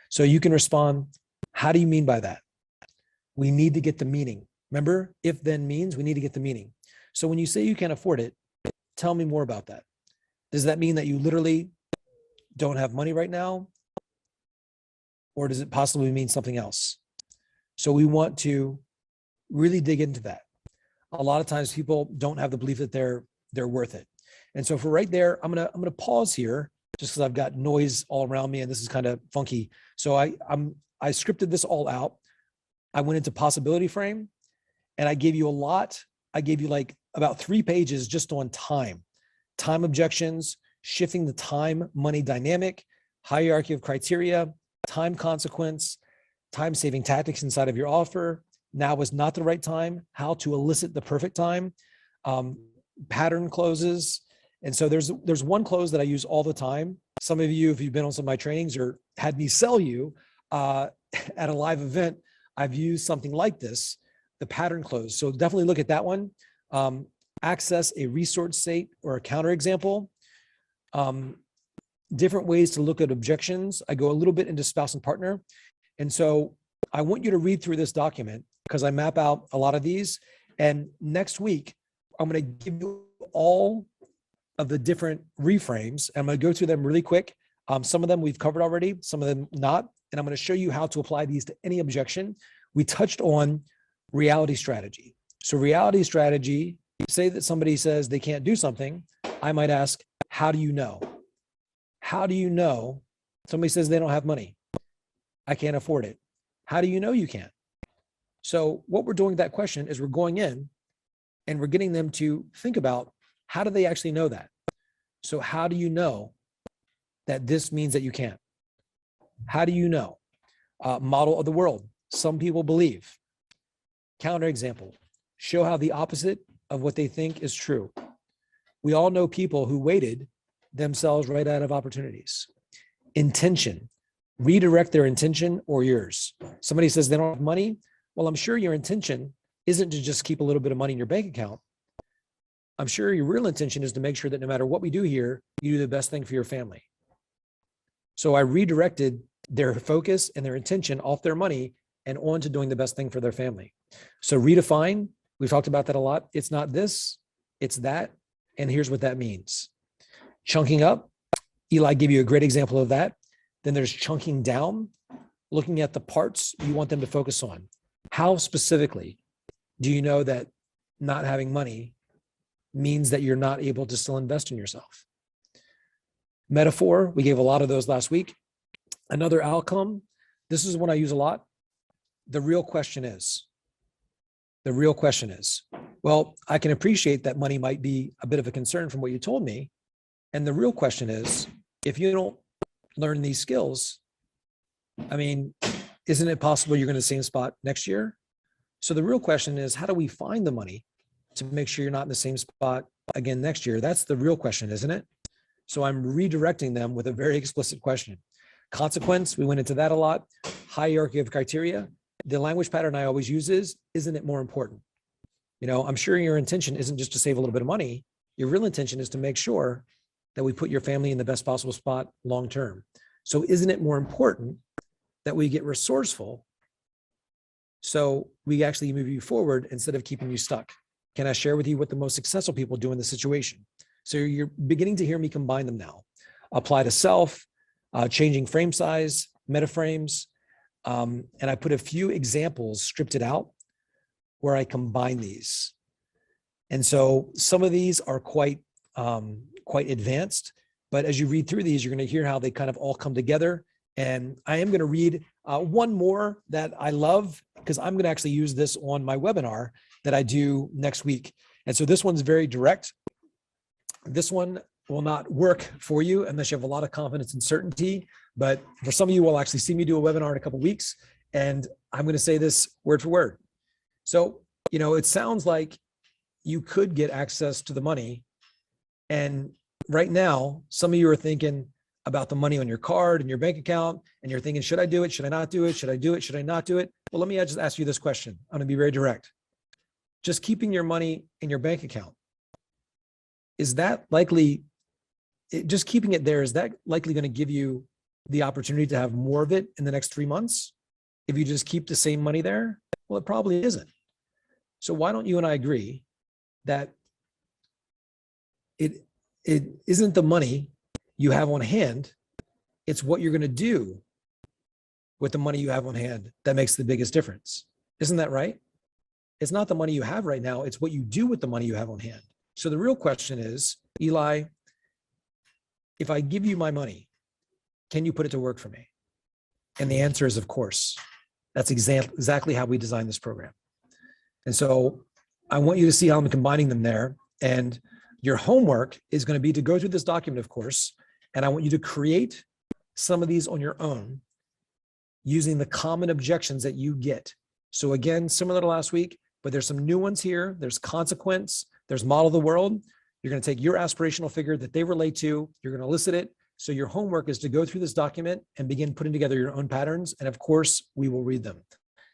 So you can respond, how do you mean by that? We need to get the meaning. Remember, if then means, we need to get the meaning. So when you say you can't afford it, tell me more about that. Does that mean that you literally don't have money right now? Or does it possibly mean something else? So we want to really dig into that. A lot of times people don't have the belief that they're worth it. And so for right there, I'm gonna pause here just because I've got noise all around me and this is kind of funky. So I scripted this all out. I went into possibility frame and I gave you a lot. I gave you like about 3 pages just on time objections, shifting the time money dynamic, hierarchy of criteria, time consequence, time saving tactics inside of your offer. Now is not the right time, how to elicit the perfect time, pattern closes. And so there's one close that I use all the time. Some of you, if you've been on some of my trainings or had me sell you at a live event, I've used something like this, the pattern close. So definitely look at that one. Access a resource state or a counterexample. Different ways to look at objections. I go a little bit into spouse and partner. And so I want you to read through this document because I map out a lot of these. And next week, I'm going to give you all of the different reframes. I'm going to go through them really quick. Some of them we've covered already, some of them not. And I'm going to show you how to apply these to any objection. We touched on reality strategy. So reality strategy, say that somebody says they can't do something. I might ask, how do you know? How do you know? Somebody says they don't have money. I can't afford it. How do you know you can't? So what we're doing with that question is we're going in and we're getting them to think about, how do they actually know that? So how do you know that this means that you can't? How do you know? Model of the world. Some people believe. Counterexample. Show how the opposite of what they think is true. We all know people who waited themselves right out of opportunities. Intention. Redirect their intention or yours. Somebody says they don't have money. Well, I'm sure your intention isn't to just keep a little bit of money in your bank account. I'm sure your real intention is to make sure that no matter what we do here, you do the best thing for your family. So I redirected their focus and their intention off their money and on to doing the best thing for their family. So redefine, we've talked about that a lot. It's not this, it's that. And here's what that means. Chunking up, Eli gave you a great example of that. Then there's chunking down, looking at the parts you want them to focus on. How specifically do you know that not having money means that you're not able to still invest in yourself? Metaphor, we gave a lot of those last week. Another outcome, this is one I use a lot. The real question is, The real question is, well, I can appreciate that money might be a bit of a concern from what you told me. And the real question is, if you don't learn these skills, I mean, isn't it possible you're going to the same spot next year? So the real question is, how do we find the money to make sure you're not in the same spot again next year? That's the real question, isn't it? So I'm redirecting them with a very explicit question. Consequence, we went into that a lot. Hierarchy of criteria. The language pattern I always use is, isn't it more important? You know, I'm sure your intention isn't just to save a little bit of money. Your real intention is to make sure that we put your family in the best possible spot long-term. So isn't it more important that we get resourceful so we actually move you forward instead of keeping you stuck? Can I share with you what the most successful people do in this situation? So you're beginning to hear me combine them now. Apply to self, changing frame size, meta frames. And I put a few examples scripted out where I combine these. And so some of these are quite advanced, but as you read through these, you're going to hear how they kind of all come together. And I am going to read one more that I love, because I'm going to actually use this on my webinar that I do next week. And so this one's very direct. This one will not work for you unless you have a lot of confidence and certainty. But for some of you, will actually see me do a webinar in a couple of weeks, and I'm going to say this word for word. So, you know, it sounds like you could get access to the money. And right now, some of you are thinking about the money on your card and your bank account, and you're thinking, should I do it? Should I not do it? Should I do it? Should I not do it? Well, let me just ask you this question. I'm going to be very direct. Just keeping your money in your bank account, is that likely, just keeping it there, is that likely going to give you the opportunity to have more of it in the next 3 months? If you just keep the same money there? Well, it probably isn't. So why don't you and I agree that it isn't the money you have on hand, it's what you're going to do with the money you have on hand that makes the biggest difference. Isn't that right? It's not the money you have right now, it's what you do with the money you have on hand. So the real question is, Eli, if I give you my money, can you put it to work for me? And the answer is, of course. That's exactly how we designed this program. And so I want you to see how I'm combining them there. And your homework is going to be to go through this document, of course, and I want you to create some of these on your own using the common objections that you get. So again, similar to last week, but there's some new ones here. There's consequence, there's model the world. You're going to take your aspirational figure that they relate to, you're going to elicit it. So your homework is to go through this document and begin putting together your own patterns. And of course, we will read them.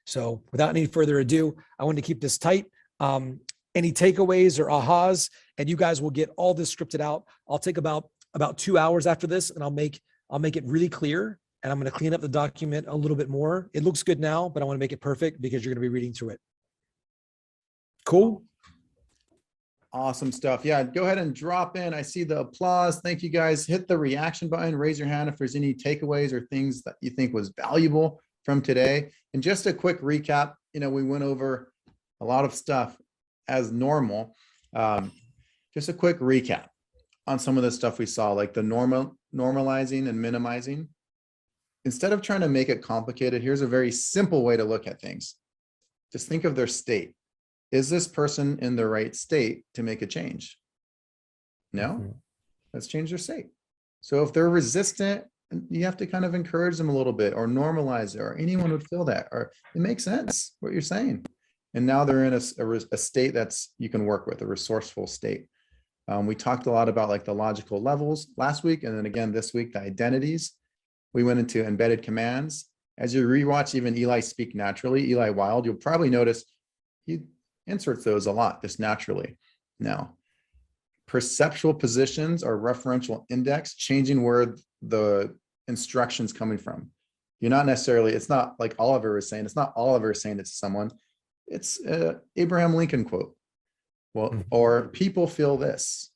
So without any further ado, I want to keep this tight. Any takeaways or ahas, and you guys will get all this scripted out. I'll take about 2 hours after this, and I'll make it really clear. And I'm going to clean up the document a little bit more. It looks good now, but I want to make it perfect because you're going to be reading through it. Cool. Awesome stuff. Yeah, go ahead and drop in. I see the applause. Thank you guys. Hit the reaction button, raise your hand if there's any takeaways or things that you think was valuable from today. And just a quick recap, you know, we went over a lot of stuff as normal. Just a quick recap on some of the stuff we saw, like the normalizing and minimizing. Instead of trying to make it complicated, here's a very simple way to look at things. Just think of their state. Is this person in the right state to make a change? No? Let's change their state. So if they're resistant, you have to kind of encourage them a little bit or normalize it, or anyone would feel that, or it makes sense what you're saying. And now they're in a state that's you can work with, a resourceful state. We talked a lot about like the logical levels last week. And then again, this week, the identities. We went into embedded commands. As you rewatch even Eli Speak Naturally, Eli Wild, you'll probably notice he inserts those a lot just naturally. Now, perceptual positions or referential index, changing where the instruction's coming from. You're not necessarily, it's not like Oliver was saying, it's not Oliver saying it to someone. It's Abraham Lincoln quote. Well, or people feel this.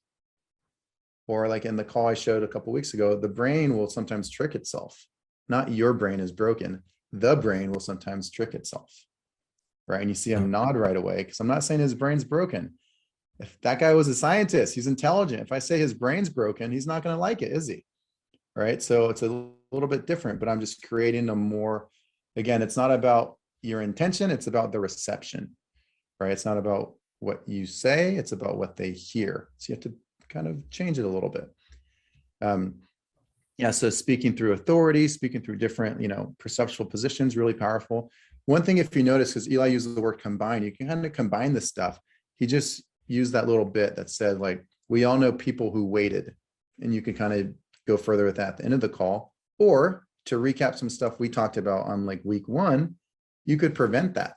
Or like in the call I showed a couple of weeks ago, the brain will sometimes trick itself. Not your brain is broken. The brain will sometimes trick itself. Right. And you see him nod right away, because I'm not saying his brain's broken. If that guy was a scientist, he's intelligent. If I say his brain's broken, he's not going to like it, is he? Right. So it's a little bit different, but I'm just creating a more, again, it's not about your intention, it's about the reception. right? It's not about what you say, it's about what they hear. So you have to kind of change it a little bit. Yeah, so speaking through authority, speaking through different, perceptual positions, really powerful. One thing, if you notice, because Eli uses the word combine, you can kind of combine this stuff. He just used that little bit that said, like, we all know people who waited, and you can kind of go further with that at the end of the call. Or to recap some stuff we talked about on like week 1, you could prevent that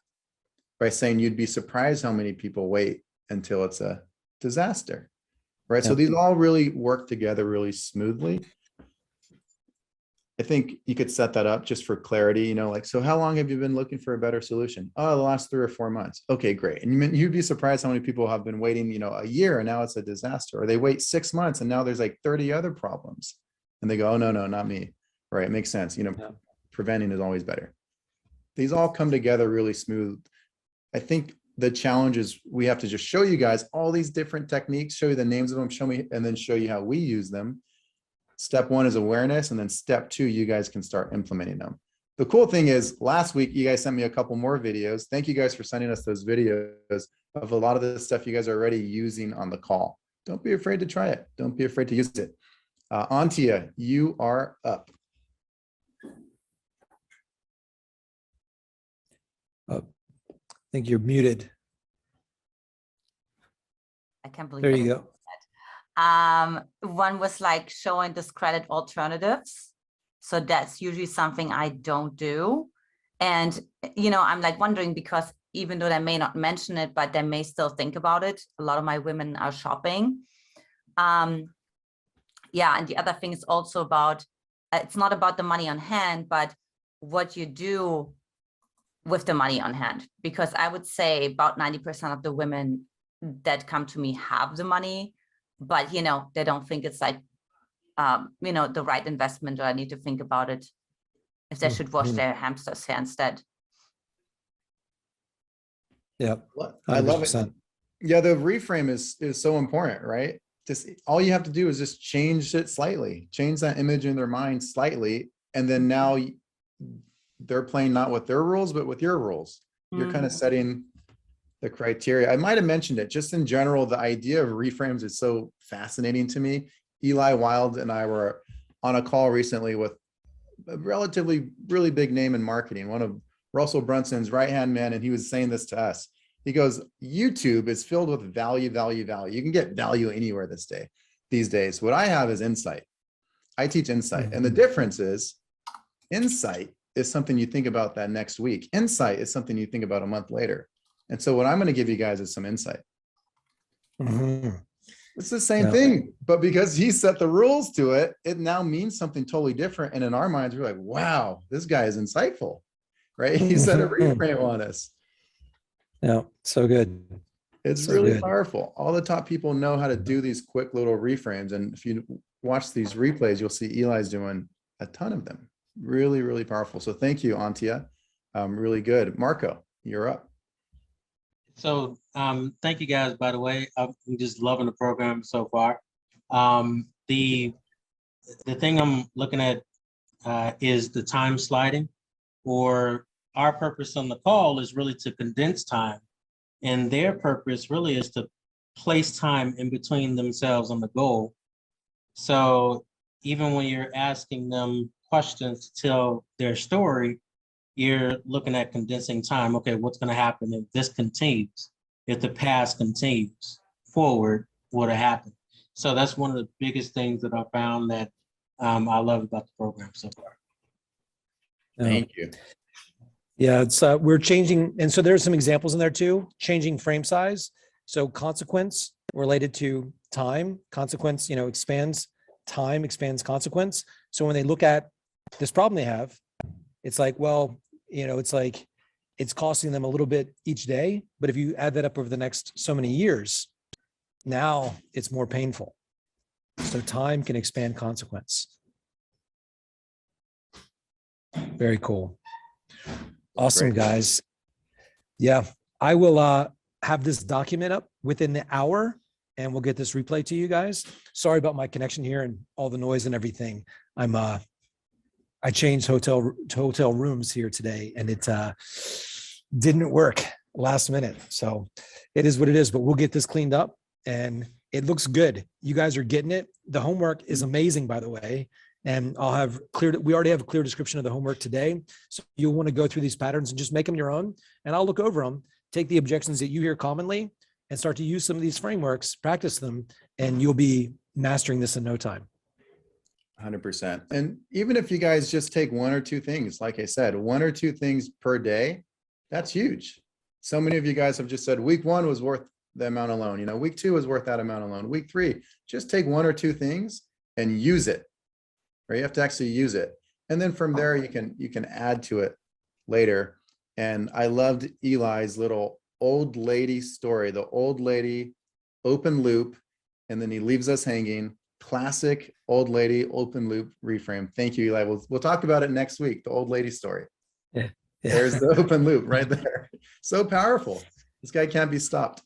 by saying you'd be surprised how many people wait until it's a disaster, right? So these all really work together really smoothly. I think you could set that up just for clarity, like, so how long have you been looking for a better solution? Oh, the last 3 or 4 months. Okay, great. And you'd be surprised how many people have been waiting, a year and now it's a disaster, or they wait 6 months and now there's like 30 other problems. And they go, oh, no, not me. Right. It makes sense. Preventing is always better. These all come together really smooth. I think the challenge is we have to just show you guys all these different techniques, show you the names of them, and then show you how we use them. Step 1 is awareness. And then step 2, you guys can start implementing them. The cool thing is last week, you guys sent me a couple more videos. Thank you guys for sending us those videos of a lot of the stuff you guys are already using on the call. Don't be afraid to try it. Don't be afraid to use it. Antia, you are up. I think you're muted. I can't believe There that you I go. One was like showing discredit alternatives. So that's usually something I don't do. And, I'm like wondering, because even though they may not mention it, but they may still think about it. A lot of my women are shopping. Yeah, and the other thing is also about, it's not about the money on hand, but what you do with the money on hand. Because I would say about 90% of the women that come to me have the money, but they don't think it's like the right investment, or I need to think about it if they should wash their hamster's hair instead. Yeah, I love it. 100%. Yeah, the reframe is so important, right? Just all you have to do is just change it slightly, change that image in their mind slightly, and then now they're playing not with their rules, but with your rules. You're kind of setting the criteria. I might have mentioned it just in general. The idea of reframes is so fascinating to me. Eli Wild and I were on a call recently with a relatively really big name in marketing, one of Russell Brunson's right-hand man, and he was saying this to us. He goes, YouTube is filled with value. You can get value anywhere these days. What I have is insight. I teach insight. And the difference is insight is something you think about that next week. Insight is something you think about a month later. And so what I'm going to give you guys is some insight. It's the same thing, but because he set the rules to it, it now means something totally different. And in our minds, we're like, wow, this guy is insightful, right? He set a reframe on us. Yeah, so good. It's So really good. powerful. All the top people know how to do these quick little reframes. And if you watch these replays, you'll see Eli's doing a ton of them. Really, really powerful. So thank you, Antia. Really good. Marco, you're up. So thank you guys, by the way. I'm just loving the program so far. The thing I'm looking at is the time sliding, or our purpose on the call is really to condense time. And their purpose really is to place time in between themselves and the goal. So even when you're asking them questions to tell their story, you're looking at condensing time. Okay, what's going to happen if this continues? If the past continues forward, what'll happen? So that's one of the biggest things that I found that I love about the program so far. Thank you. Yeah, it's we're changing, and so there's some examples in there too. Changing frame size. So consequence related to time. Consequence, expands time, expands consequence. So when they look at this problem they have, it's like, well, it's like it's costing them a little bit each day, but if you add that up over the next so many years, now it's more painful. So time can expand consequence. Very cool. Awesome, Great. guys. Yeah, I will have this document up within the hour and we'll get this replay to you guys. Sorry about my connection here and all the noise and everything. I changed hotel rooms here today and it didn't work. last minute. So it is what it is, but we'll get this cleaned up and it looks good. You guys are getting it. The homework is amazing, by the way. And I'll have we already have a clear description of the homework today. So you'll want to go through these patterns and just make them your own. And I'll look over them, take the objections that you hear commonly and start to use some of these frameworks, practice them, and you'll be mastering this in no time. 100%. And even if you guys just take one or two things, like I said, one or two things per day, that's huge. So many of you guys have just said week 1 was worth the amount alone. You know, week 2 was worth that amount alone. Week 3, just take one or two things and use it. Right? You have to actually use it. And then from there, you can add to it later. And I loved Eli's little old lady story, the old lady open loop, and then he leaves us hanging. Classic old lady open loop reframe. Thank you, Eli. We'll talk about it next week, the old lady story. Yeah. There's the open loop right there. So powerful. This guy can't be stopped.